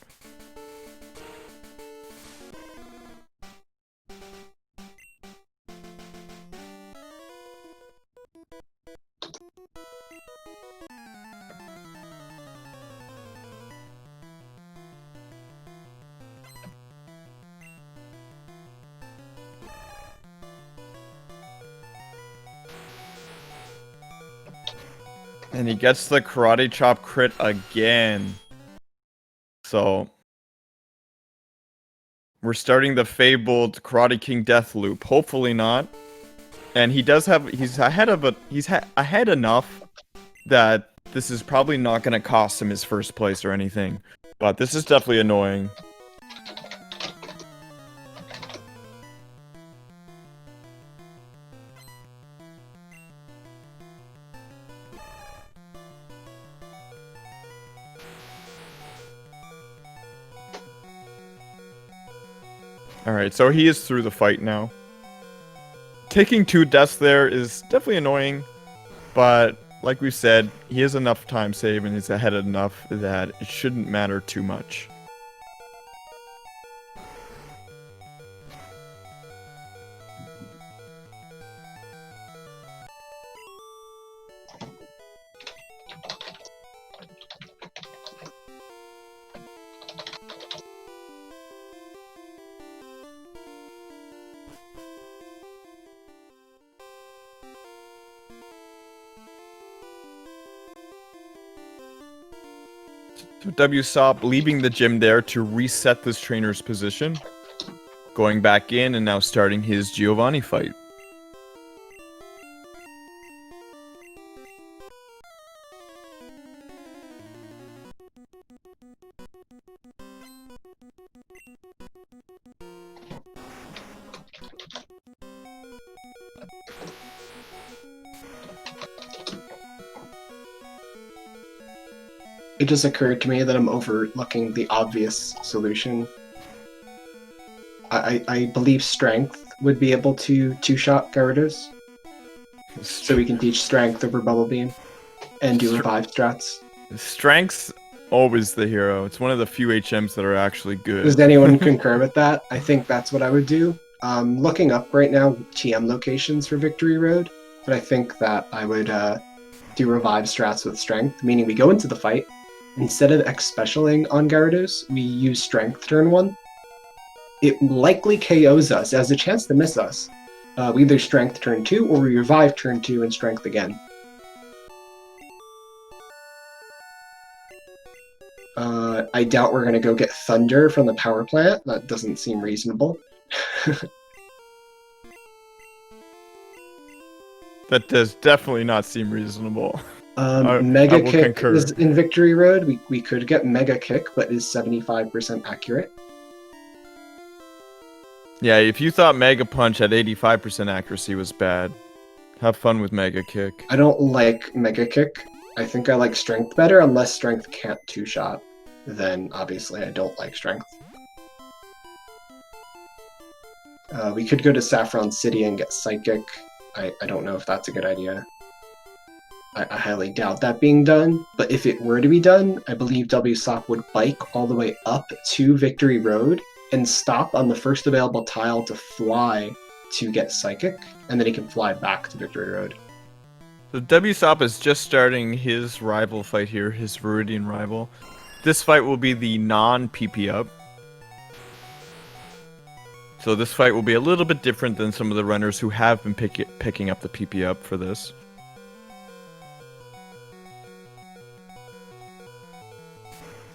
And he gets the Karate Chop crit again. So we're starting the fabled Karate King death loop. Hopefully not. And he does have he's ahead enough that this is probably not going to cost him his first place or anything. But this is definitely annoying. Alright, so he is through the fight now. Taking 2 deaths there is definitely annoying, but like we said, he has enough time save and he's ahead enough that it shouldn't matter too much. Wsop leaving the gym there to reset this trainer's position, going back in and now starting his Giovanni fight. It just occurred to me that I'm overlooking the obvious solution. I believe Strength would be able to two-shot Gyarados. So we can teach Strength over Bubble Beam and do revive strats. Strength's always the hero. It's one of the few HMs that are actually good. Does anyone concur with that? I think that's what I would do. Looking up right now TM locations for Victory Road, but I think that I would do revive strats with Strength, meaning we go into the fight. Instead of X-Specialing on Gyarados, we use Strength turn 1. It likely KOs us. It has a chance to miss us. We either Strength turn 2 or we revive turn 2 and Strength again. I doubt we're going to go get Thunder from the power plant. That doesn't seem reasonable. That does definitely not seem reasonable. Mega Kick is in Victory Road. We could get Mega Kick, but is 75% accurate. Yeah, if you thought Mega Punch at 85% accuracy was bad, have fun with Mega Kick. I don't like Mega Kick. I think I like Strength better, unless Strength can't two-shot. Then, obviously, I don't like Strength. We could go to Saffron City and get Psychic. I don't know if that's a good idea. I highly doubt that being done, but if it were to be done, I believe Wsop would bike all the way up to Victory Road and stop on the first available tile to fly to get Psychic, and then he can fly back to Victory Road. So Wsop is just starting his rival fight here, his Viridian rival. This fight will be the non-PP up. So this fight will be a little bit different than some of the runners who have been picking up the PP up for this.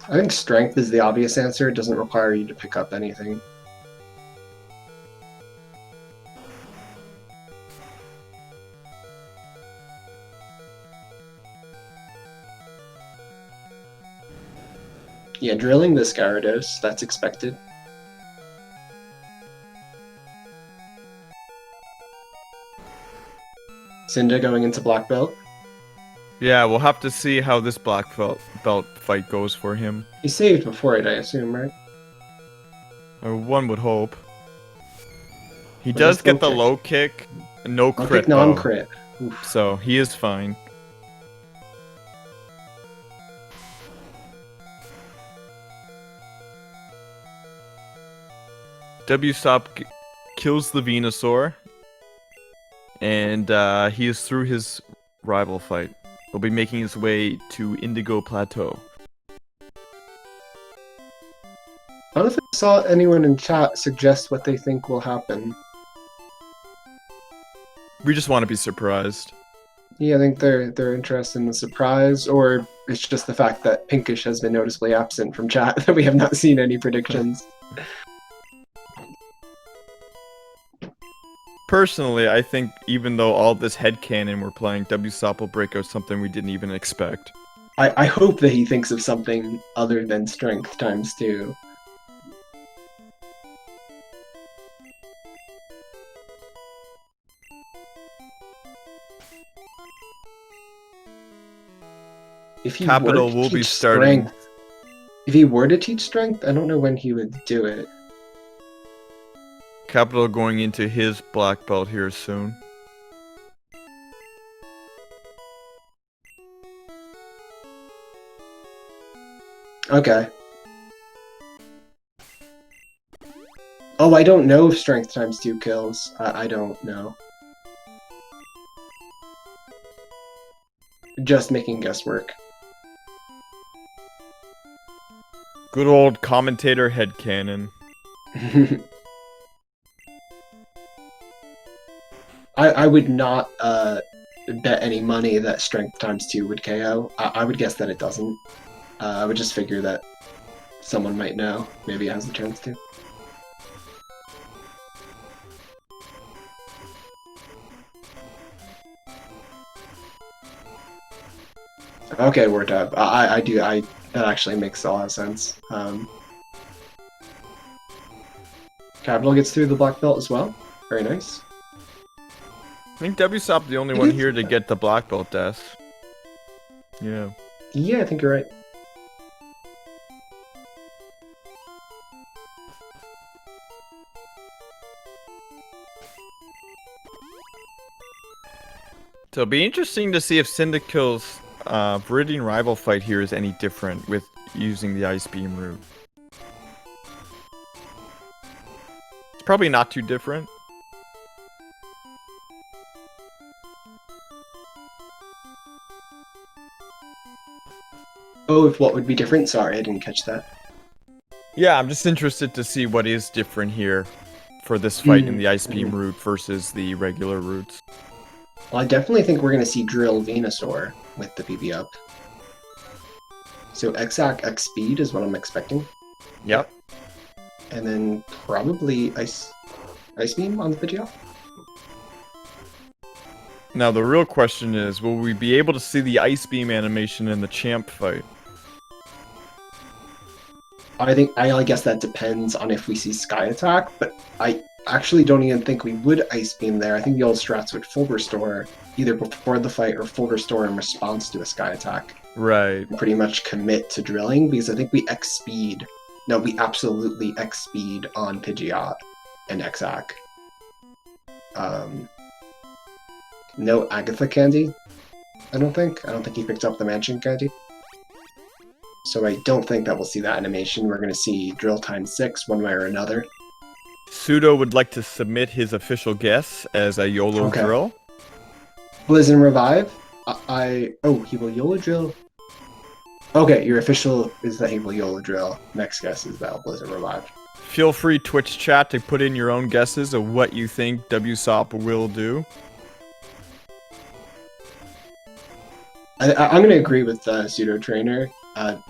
I think Strength is the obvious answer. It doesn't require you to pick up anything. Yeah, drilling this Gyarados, that's expected. Cynda going into Black Belt. Yeah, we'll have to see how this Black Belt fight goes for him. He saved before it, I assume, right? One would hope. He does get the low kick, no crit. Low kick, non-crit. So he is fine. Wsop kills the Venusaur, and he is through his rival fight. He'll be making his way to Indigo Plateau. I don't think I saw anyone in chat suggest what they think will happen. We just want to be surprised. Yeah, I think they're interested in the surprise, or it's just the fact that Pinkish has been noticeably absent from chat that we have not seen any predictions. Personally, I think even though all this headcanon we're playing, Wsop will break out something we didn't even expect. I hope that he thinks of something other than Strength times 2. If he Kapital will be starting. Strength, if he were to teach Strength, I don't know when he would do it. Kapital going into his Black Belt here soon. Okay. Oh, I don't know if strength times 2 kills. I don't know. Just making guesswork. Good old commentator headcanon. I would not bet any money that strength times 2 would KO. I would guess that it doesn't. I would just figure that someone might know. Maybe it has the chance to. Okay, word up. That actually makes a lot of sense. Kapital gets through the black belt as well. Very nice. I think Wsop's the only one here to get the black belt death. Yeah. Yeah, I think you're right. So it'll be interesting to see if CyndaKill's Viridian rival fight here is any different with using the Ice Beam route. It's probably not too different. Oh, if what would be different? Sorry, I didn't catch that. Yeah, I'm just interested to see what is different here for this fight in the Ice Beam route versus the regular routes. Well, I definitely think we're going to see Drill Venusaur with the PB up. So X-Ack X Speed is what I'm expecting. Yep. And then probably Ice Beam on the Pidgeot. Now the real question is, will we be able to see the Ice Beam animation in the champ fight? I guess that depends on if we see Sky Attack, but I actually don't even think we would Ice Beam there. I think the old strats would full restore either before the fight or full restore in response to a Sky Attack. Right. Pretty much commit to drilling because I think we X Speed. No, we absolutely X Speed on Pidgeot and X-Ack. No Agatha candy, I don't think. I don't think he picked up the Mansion candy. So I don't think that we'll see that animation. We're going to see Drill Time 6 one way or another. Pseudo would like to submit his official guess as a YOLO drill. Blizzard Revive? Oh, he will YOLO drill. Okay, your official is that he will YOLO drill. Next guess is that he'll Blizzard Revive. Feel free, Twitch chat, to put in your own guesses of what you think Wsop will do. I'm going to agree with Pseudo Trainer.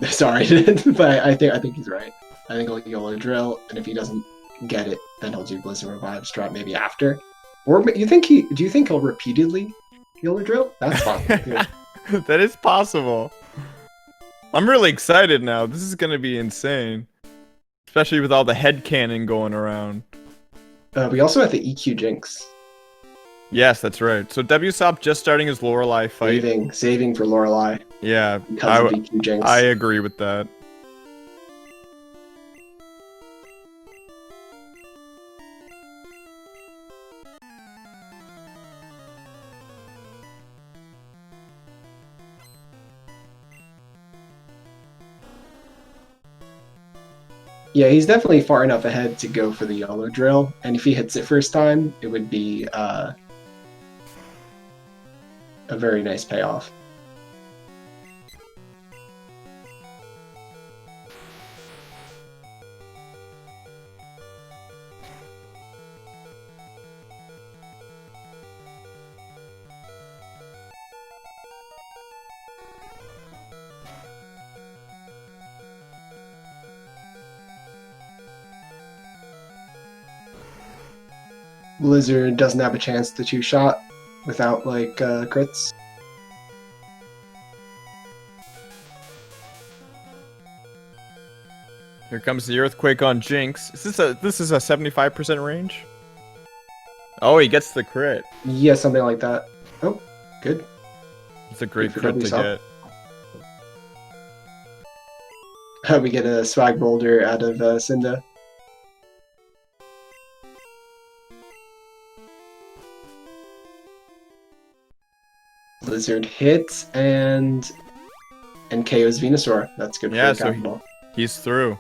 Sorry, but I think he's right. I think he'll YOLO drill, and if he doesn't get it, then he'll do Blizzard Revive strat maybe after. Or do you think he'll repeatedly YOLO drill? That's possible. That is possible. I'm really excited now. This is gonna be insane. Especially with all the headcanon going around. We also have the EQ Jinx. Yes, that's right. So Wsop just starting his Lorelei fight. Saving for Lorelei. Yeah, because of EQ Jinx. I agree with that. Yeah, he's definitely far enough ahead to go for the YOLO drill, and if he hits it first time, it would be a very nice payoff. Blizzard doesn't have a chance to two-shot without, like, crits. Here comes the Earthquake on Jinx. This is a 75% range? Oh, he gets the crit. Yeah, something like that. Oh, good. It's a great crit to get. We get a swag boulder out of Cynda. Blizzard hits, and and KO's Venusaur. That's good Yeah, for Capital. he's through.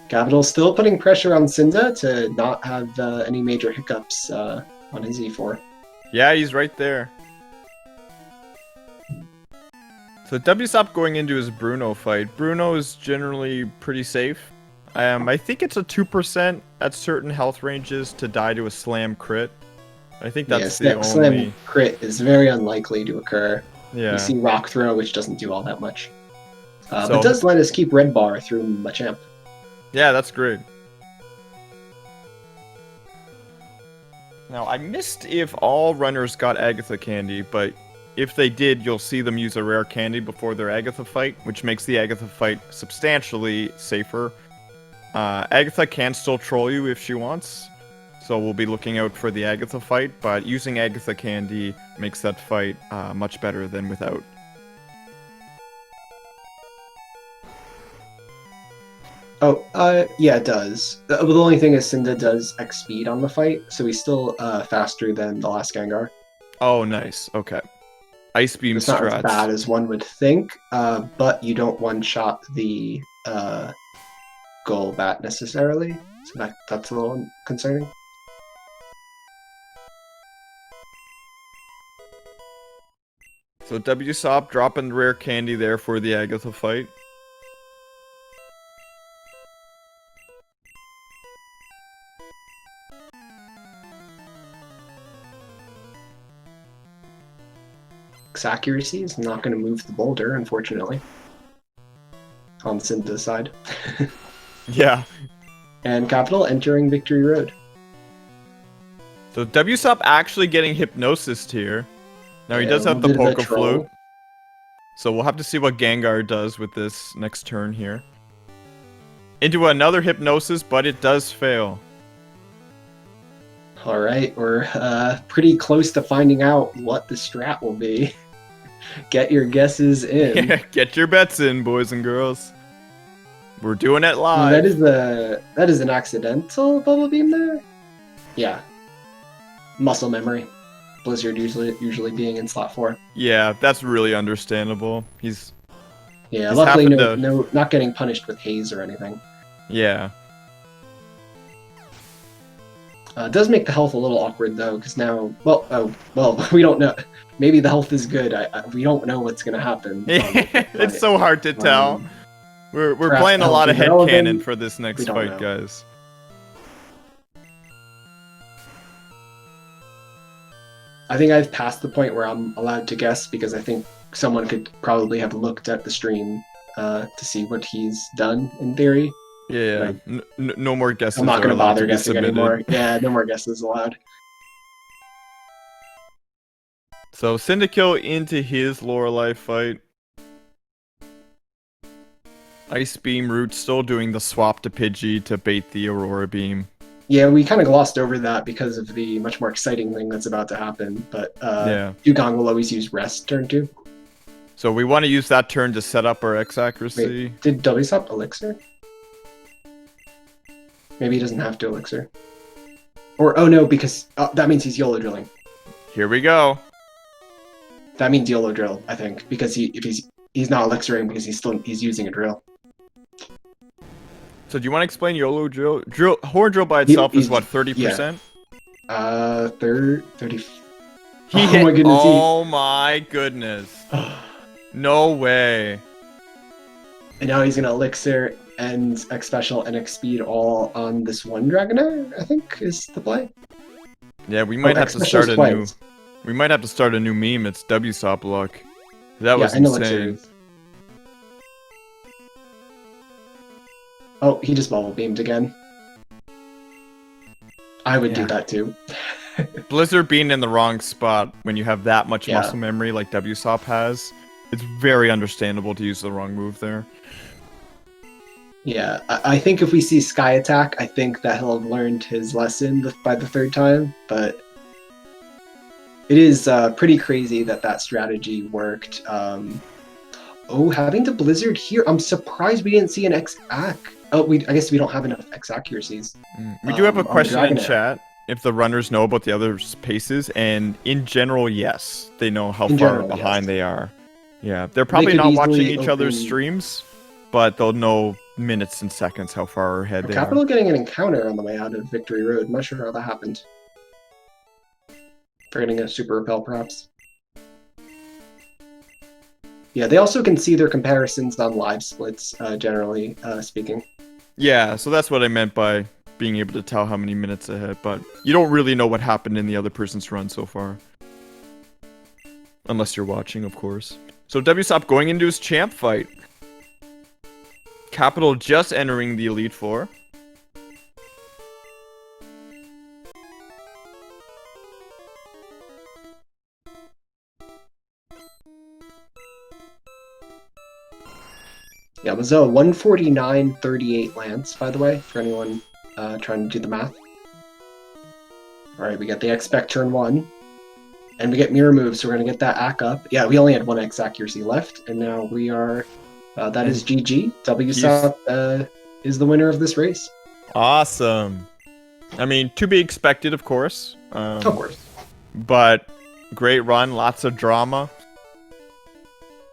Capital's still putting pressure on Cinda to not have any major hiccups on his E4. Yeah, he's right there. So Wsop going into his Bruno fight. Bruno is generally pretty safe. I think it's a 2% at certain health ranges to die to a slam crit. I think that's the only... Slam crit is very unlikely to occur. Yeah. You see Rock Throw, which doesn't do all that much. But does let us keep Red Bar through Machamp. Yeah, that's great. Now, I missed if all runners got Agatha Candy, but if they did, you'll see them use a rare candy before their Agatha fight, which makes the Agatha fight substantially safer. Agatha can still troll you if she wants, so we'll be looking out for the Agatha fight, but using Agatha Candy makes that fight much better than without. Oh, yeah, it does. The only thing is Cinda does X speed on the fight, so he's still faster than the last Gengar. Oh, nice. Okay. Ice Beam It's not strats. as bad as one would think, but you don't one-shot the Golbat necessarily, so that's a little concerning. So Wsop dropping rare candy there for the Agatha fight. Accuracy is not going to move the boulder, unfortunately. On Cinda's side. Yeah. And Capital entering Victory Road. So Wsop actually getting Hypnosis here. Now he does have the Poke Flute. So we'll have to see what Gengar does with this next turn here. Into another Hypnosis, but it does fail. Alright, we're pretty close to finding out what the strat will be. Get your guesses in. Get your bets in, boys and girls. We're doing it live. That is an accidental Bubble Beam there? Yeah. Muscle memory. Blizzard usually being in slot 4. Yeah, that's really understandable. He's luckily not getting punished with haze or anything. Yeah. It does make the health a little awkward though, because now, we don't know. Maybe the health is good. We don't know what's gonna happen. It's so hard to tell. We're playing a lot of headcanon for this next fight, guys. I think I've passed the point where I'm allowed to guess because I think someone could probably have looked at the stream to see what he's done in theory. Yeah, no more guesses. I'm not going to bother guessing anymore. Yeah, no more guesses allowed. So CyndaKill into his Lorelei fight. Ice Beam Root still doing the swap to Pidgey to bait the Aurora Beam. Yeah, we kind of glossed over that because of the much more exciting thing that's about to happen. But Dugong will always use Rest turn 2. So we want to use that turn to set up our X accuracy. Wait, did Wsop Elixir? Maybe he doesn't have to Elixir. Or, oh no, because that means he's YOLO drilling. Here we go. That means YOLO drill, I think, because if he's not Elixiring because he's using a drill. So do you want to explain YOLO drill? Horn drill by itself is what, 30%? Yeah. 30. Oh my goodness. No way. And now he's gonna Elixir and X Special and X Speed all on this one Dragonair, I think, is the play. Yeah, we might have to start a new... We might have to start a new meme. It's Wsop luck. That was insane. Oh, he just Bubble Beamed again. I would do that too. Blizzard being in the wrong spot when you have that much muscle memory like Wsop has, it's very understandable to use the wrong move there. Yeah, I think if we see Sky Attack, I think that he'll have learned his lesson by the third time, but it is pretty crazy that strategy worked. Oh, having to Blizzard here, I'm surprised we didn't see an X-Ac. Oh, I guess we don't have enough X-accuracies. We do have a question in chat if the runners know about the other paces, and in general, yes. They know how far behind they are. Yeah, they're probably could not watching easily each other's open- streams, but they'll know minutes and seconds how far ahead they are. Kapital getting an encounter on the way out of Victory Road. I'm not sure how that happened. For getting a super repel, perhaps. Yeah, they also can see their comparisons on live splits, generally speaking. Yeah, so that's what I meant by being able to tell how many minutes ahead, but you don't really know what happened in the other person's run so far. Unless you're watching, of course. So Wsop going into his champ fight. Kapital just entering the Elite Four. Yeah, it was a 149.38 Lance, by the way, for anyone trying to do the math. Alright, we get the Expect turn 1. And we get mirror moves, so we're going to get that ACK up. Yeah, we only had 1x accuracy left, and now we are... that is GG. Wsop is the winner of this race. Awesome. I mean, to be expected, of course. Of course. But great run, lots of drama.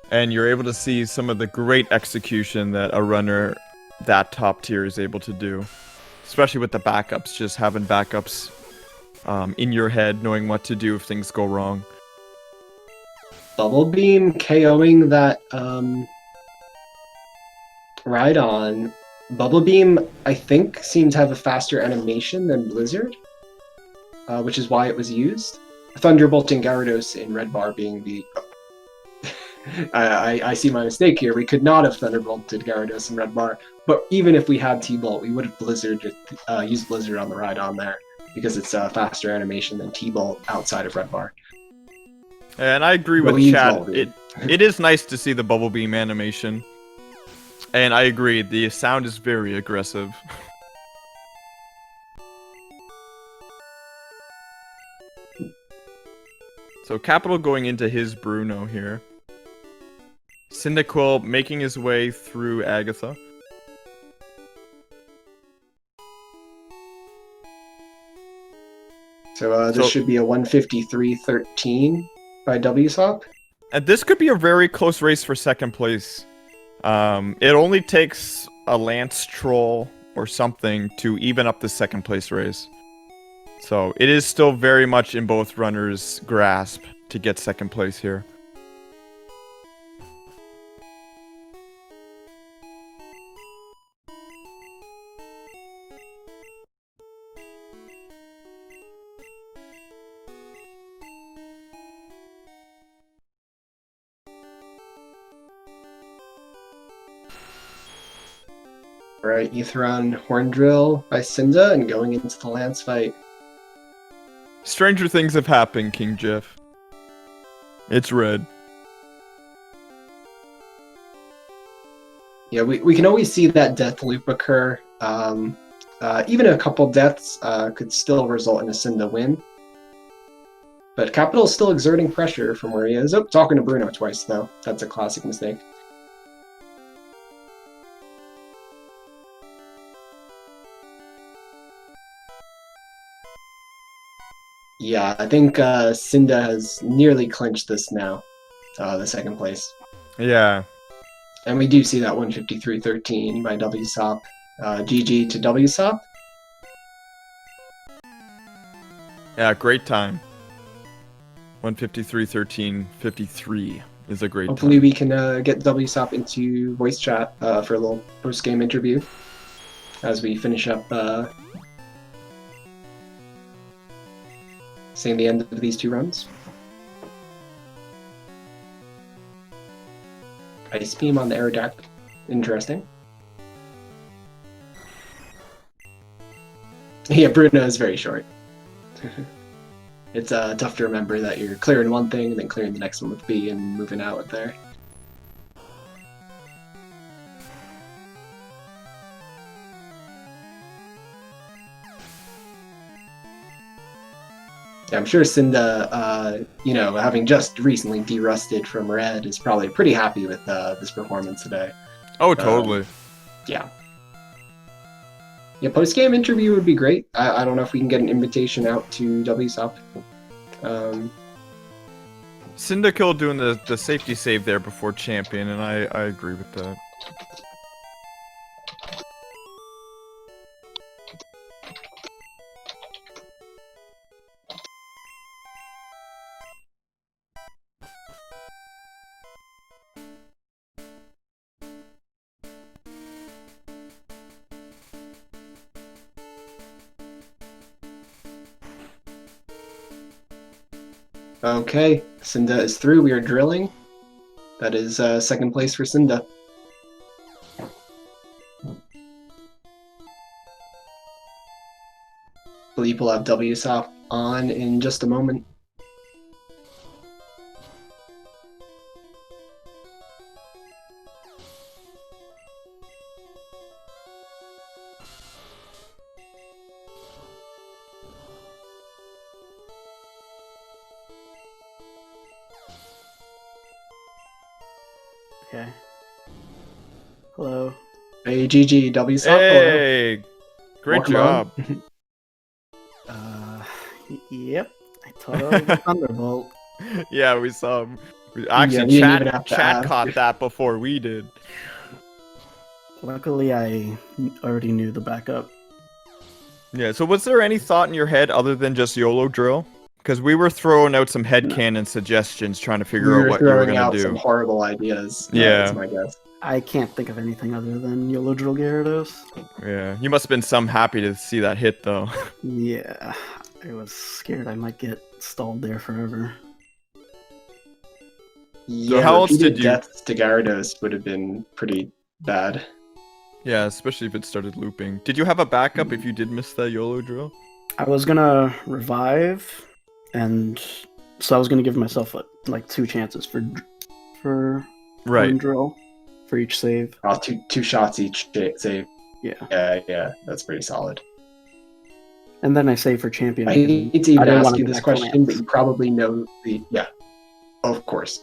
And you're able to see some of the great execution that a runner that top tier is able to do. Especially with the backups, just having backups in your head, knowing what to do if things go wrong. Bubble Beam KOing that Ride-On. Bubble Beam, I think, seemed to have a faster animation than Blizzard, which is why it was used. Thunderbolting Gyarados in Red Bar being the... I see my mistake here. We could not have Thunderbolted Gyarados in Red Bar, but even if we had T-Bolt, we would have used Blizzard on the Ride-On there, because it's a faster animation than T-Bolt outside of Red Bar. And I agree with Chad. It is nice to see the Bubble Beam animation. And I agree, the sound is very aggressive. So Kapital going into his Bruno here. CyndaKill making his way through Agatha. So this should be a 153.13 by Wsop. And this could be a very close race for second place. It only takes a Lance Troll or something to even up the second place race. So it is still very much in both runners' grasp to get second place here. Alright, Etheron Horn Drill by Cinda and going into the Lance fight. Stranger things have happened, King Jeff. It's red. Yeah, we can always see that death loop occur. Even a couple deaths could still result in a Cinda win. But Kapital is still exerting pressure from where he is. Oh, talking to Bruno twice, though. That's a classic mistake. Yeah, I think Cinda has nearly clinched this now, the second place. Yeah. And we do see that 153.13 by Wsop. GG to Wsop. Yeah, great time. 153.13.53 is a great Hopefully time. we can get Wsop into voice chat for a little post-game interview as we finish up seeing the end of these two runs. Ice Beam on the air deck. Interesting. Yeah, Bruno is very short. It's tough to remember that you're clearing one thing and then clearing the next one with B and moving out with there. Yeah, I'm sure Cinda, having just recently derusted from Red, is probably pretty happy with this performance today. Oh, totally. Yeah. Yeah, post-game interview would be great. I don't know if we can get an invitation out to Wsop. CyndaKill doing the safety save there before champion, and I agree with that. Okay, Cinda is through. We are drilling. That is second place for Cinda. Believe we'll have Wsop on in just a moment. Okay. Hello. Hey, GG, Wsop. Hey, great Welcome job. Yep. I totally the Thunderbolt. Yeah, we saw him. Actually, we didn't even have to chat ask. caught that before we did. Luckily, I already knew the backup. Yeah, so was there any thought in your head other than just YOLO drill? Because we were throwing out some headcanon suggestions trying to We figure out were what you were throwing going out to do. some horrible ideas. Yeah. That's my guess. I can't think of anything other than YOLO Drill Gyarados. Yeah, you must have been some happy to see that hit, though. Yeah. I was scared I might get stalled there forever. Yeah, how else repeated did you- deaths to Gyarados would have been pretty bad. Yeah, especially if it started looping. Did you have a backup if you did miss that YOLO drill? I was gonna revive, and so I was gonna give myself like 2 chances for Right. one drill for each save. Oh, two shots each save. Yeah. Yeah, that's pretty solid. And then I save for champion. I because hate to I even didn't ask wanna you go this back to question, but Lance. you probably know the Of course.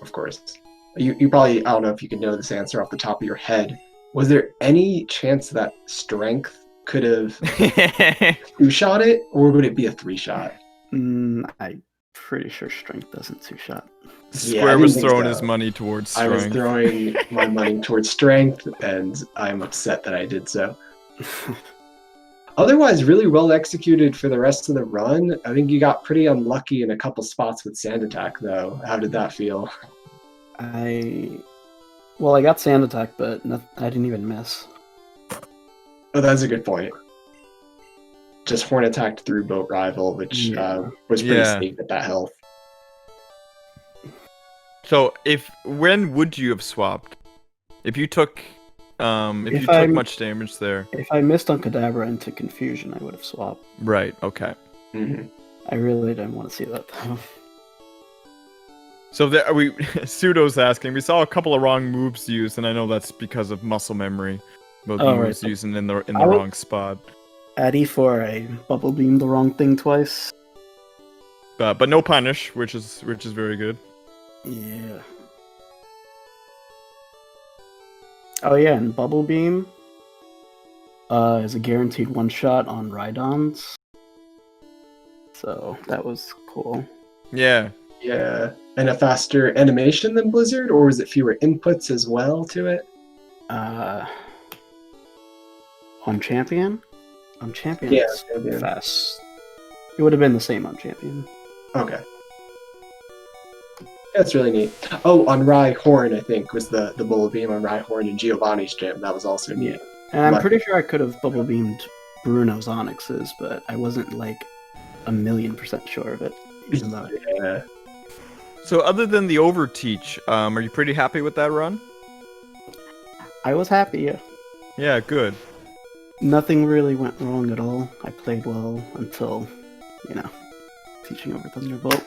You probably, I don't know if you can know this answer off the top of your head. Was there any chance that strength could have 2-shot it, or would it be a 3-shot? I'm pretty sure strength doesn't 2-shot. Square didn't was think throwing so. his money towards I strength. was throwing my money towards strength, and I'm upset that I did so. Otherwise, really well executed for the rest of the run. I think you got pretty unlucky in a couple spots with Sand Attack, though. How did that feel? I got Sand Attack, but I didn't even miss. Oh, that's a good point. Just Horn attacked through Boat Rival, which was pretty safe at that health. So, when would you have swapped? If you took much damage there. If I missed on Kadabra into Confusion, I would have swapped. Right, okay. Mm-hmm. I really didn't want to see that, though. So Pseudo's asking, we saw a couple of wrong moves used, and I know that's because of muscle memory. About the moves used in the wrong spot. At E4, I bubble beamed the wrong thing twice. But no punish, which is very good. Yeah. Oh yeah, and Bubble Beam is a guaranteed 1-shot on Rhydons. So that was cool. Yeah. Yeah. And a faster animation than Blizzard, or was it fewer inputs as well to it? On Champion? On Champion, Yeah, it's Champion. fast. It would have been the same on Champion. Okay. That's really neat. Oh, on Rhyhorn, I think, was the Bullet Beam on Rhyhorn and Giovanni's gym. That was also neat. Yeah. And I'm pretty sure I could have bubble beamed Bruno's Onyxes, but I wasn't like 1,000,000% sure of it. Even though Yeah. So other than the overteach, are you pretty happy with that run? I was happy, yeah. Yeah, good. Nothing really went wrong at all. I played well until, teaching over Thunderbolt.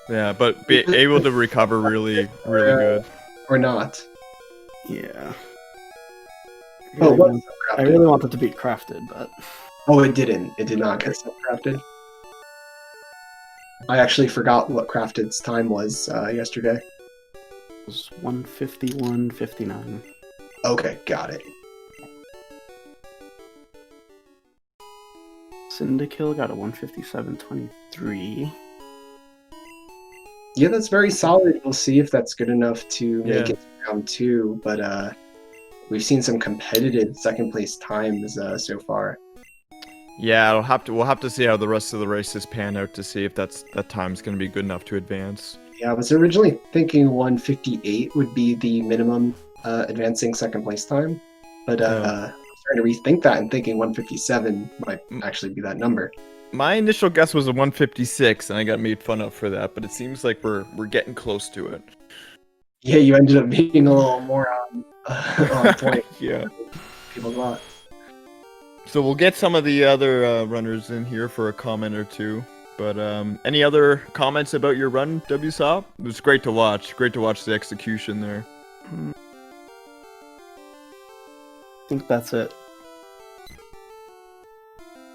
Yeah, but be able to recover really good. Or not. Yeah. I I really wanted to beat Crafted, but... Oh, it didn't. It did not get Crafted. I actually forgot what Crafted's time was yesterday. It was 151.59. Okay, got it. CyndaKill got a 157.23. Yeah, that's very solid. We'll see if that's good enough to make Yeah. it to round 2. But we've seen some competitive second place times so far. Yeah, we'll have to see how the rest of the races pan out to see if that time's going to be good enough to advance. Yeah, I was originally thinking 158 would be the minimum advancing second place time, but I'm starting to rethink that and thinking 157 might actually be that number. My initial guess was a 156, and I got made fun of for that, but it seems like we're getting close to it. Yeah, you ended up being a little more on point. Yeah. People thought. So we'll get some of the other runners in here for a comment or two. But any other comments about your run, Wsop? It was great to watch. Great to watch the execution there. I think that's it.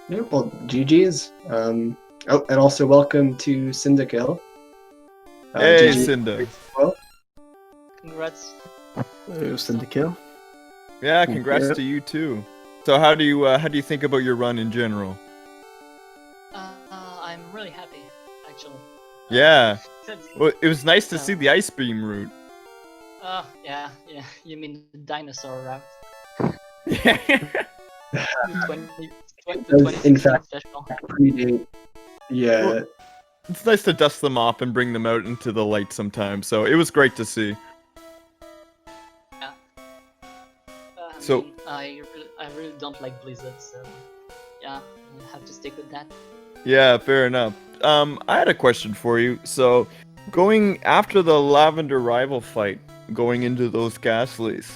Yeah, well, GG's. Oh, and also welcome to CyndaKill. Hey, GG. Cinda. Well, Congrats. CyndaKill. Yeah, congrats to you too. So how do you think about your run in general? I'm really happy, actually. Yeah. Since- Well, it was nice to see the ice beam route. yeah. You mean the dinosaur route? Yeah. 20 in fact, special. predate. Yeah. Well, it's nice to dust them off and bring them out into the light sometimes. So it was great to see. So- I really don't like Blizzard, so yeah, I have to stick with that. Yeah, fair enough. I had a question for you. So, going after the Lavender rival fight, going into those Ghastlies,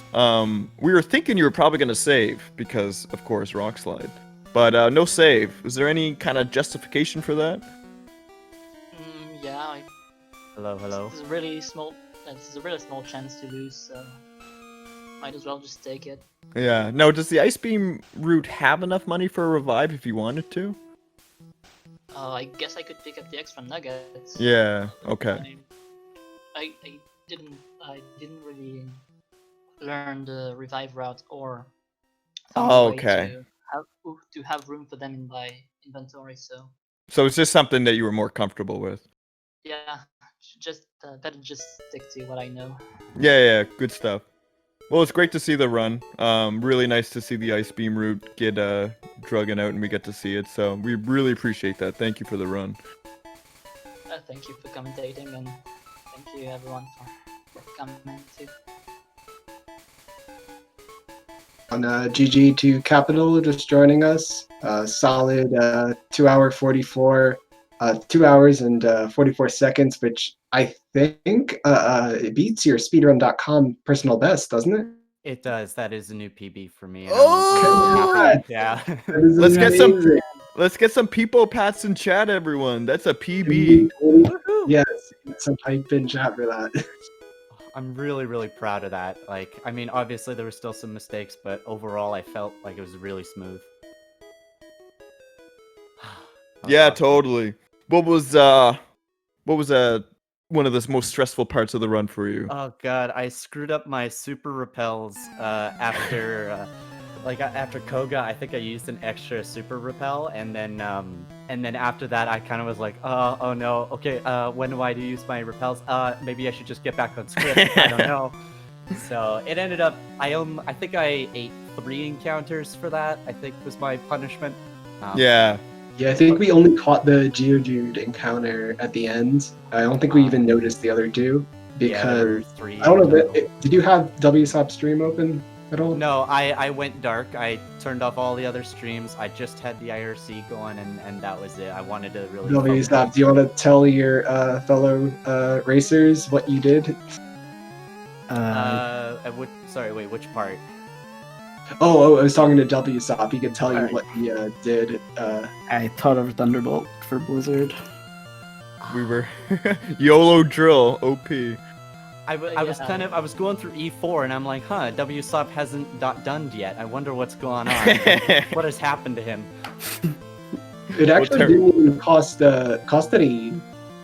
we were thinking you were probably gonna save because, of course, Rock Slide. But no save. Was there any kind of justification for that? Yeah. Hello. It's a really small. It's a really small chance to lose, so might as well just take it. Yeah. No, does the Ice Beam route have enough money for a revive if you wanted to? I guess I could pick up the extra nuggets. Yeah. Okay. I didn't really learn the revive route or find a way Okay. to have room for them in my inventory. So So it's just something that you were more comfortable with. yeah, just better just stick to what I know. Yeah, good stuff. Well, it's great to see the run. Really nice to see the Ice Beam route get drugging out and we get to see it. So we really appreciate that. Thank you for the run. Thank you for commentating and thank you everyone for coming too. On GG to Kapital just joining us. Solid 2 hour 44, 2 hours and 44 seconds, which I think it beats your speedrun.com personal best, doesn't it? It does. That is a new PB for me. Oh! I'm happy. Yeah. That is Let's get some- amazing. Let's get some people pats in chat, everyone. That's a PB. Yes, some hype in chat for that. I'm really proud of that. Like, I mean, obviously there were still some mistakes, but overall I felt like it was really smooth. That was Yeah, awesome. totally. What was one of the most stressful parts of the run for you? Oh god, I screwed up my super repels after after Koga. I think I used an extra super repel, and then after that I kind of was like, oh no, okay, when do I use my repels? Maybe I should just get back on script. I don't know. So it ended up I think I ate 3 encounters for that. I think was my punishment. Yeah. Yeah, I think we only caught the Geodude encounter at the end. I don't think we even noticed the other two Yeah, there were because 3. I don't know. in total. Did you have Wsop stream open at all? No, I went dark. I turned off all the other streams. I just had the IRC going, and that was it. I wanted to really. focus. Wsop, do you want to tell your fellow racers what you did? Sorry, wait, which part? Oh, I was talking to Wsop. He could tell you Alright. what he did. I thought of Thunderbolt for Blizzard. We were YOLO drill OP. I was going through E4 and I'm like, huh, Wsop hasn't done yet. I wonder what's going on. What has happened to him? It actually didn't even cost any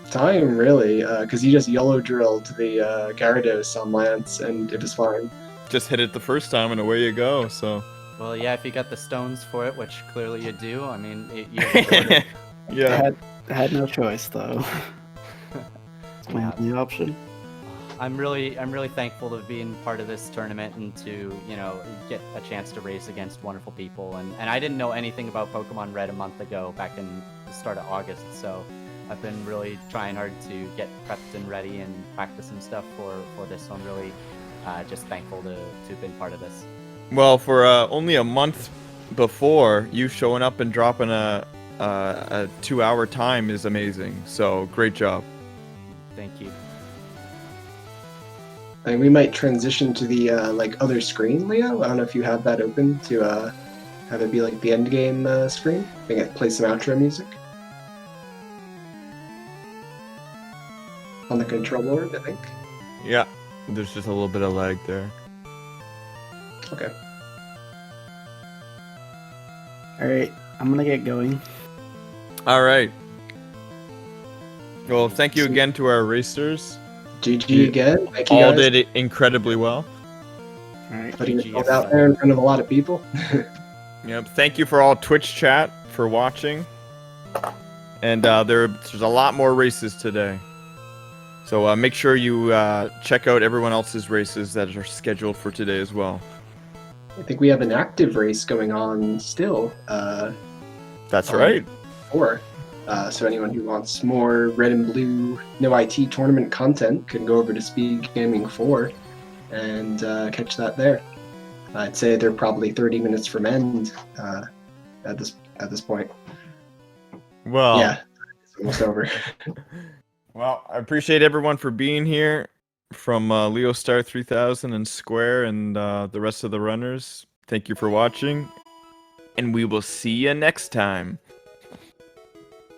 time really, because he just YOLO drilled the Gyarados on Lance and it was fine. Just hit it the first time and away you go. So Well, yeah, if you got the stones for it, which clearly you do. I mean, I yeah. had no choice though. my Yeah. only option. I'm really thankful to be in part of this tournament and to, get a chance to race against wonderful people. And I didn't know anything about Pokemon Red a month ago, back in the start of August. So I've been really trying hard to get prepped and ready and practice some stuff for this. So I'm really just thankful to have been part of this. Well, for only a month before, you showing up and dropping a 2-hour time is amazing. So great job. Thank you. I mean, we might transition to the other screen, Leo. I don't know if you have that open to have it be like the end game screen. I think I play some outro music on the control board, I think. Yeah, there's just a little bit of lag there. Okay. All right, I'm gonna get going. All right. Well, thank you again to our racers. GG again. Thank you All guys. did it incredibly well. All right. Putting GG, yourself out there in front of a lot of people. Yep. Thank you for all Twitch chat for watching. And there's a lot more races today. So make sure you check out everyone else's races that are scheduled for today as well. I think we have an active race going on still. That's on right. 4. So anyone who wants more red and blue no IT tournament content can go over to SpeedGaming 4 and catch that there. I'd say they're probably 30 minutes from end at this point. Well, Yeah, it's almost over. Well, I appreciate everyone for being here, from Leo Star 3000 and Square and the rest of the runners. Thank you for watching, and we will see you next time.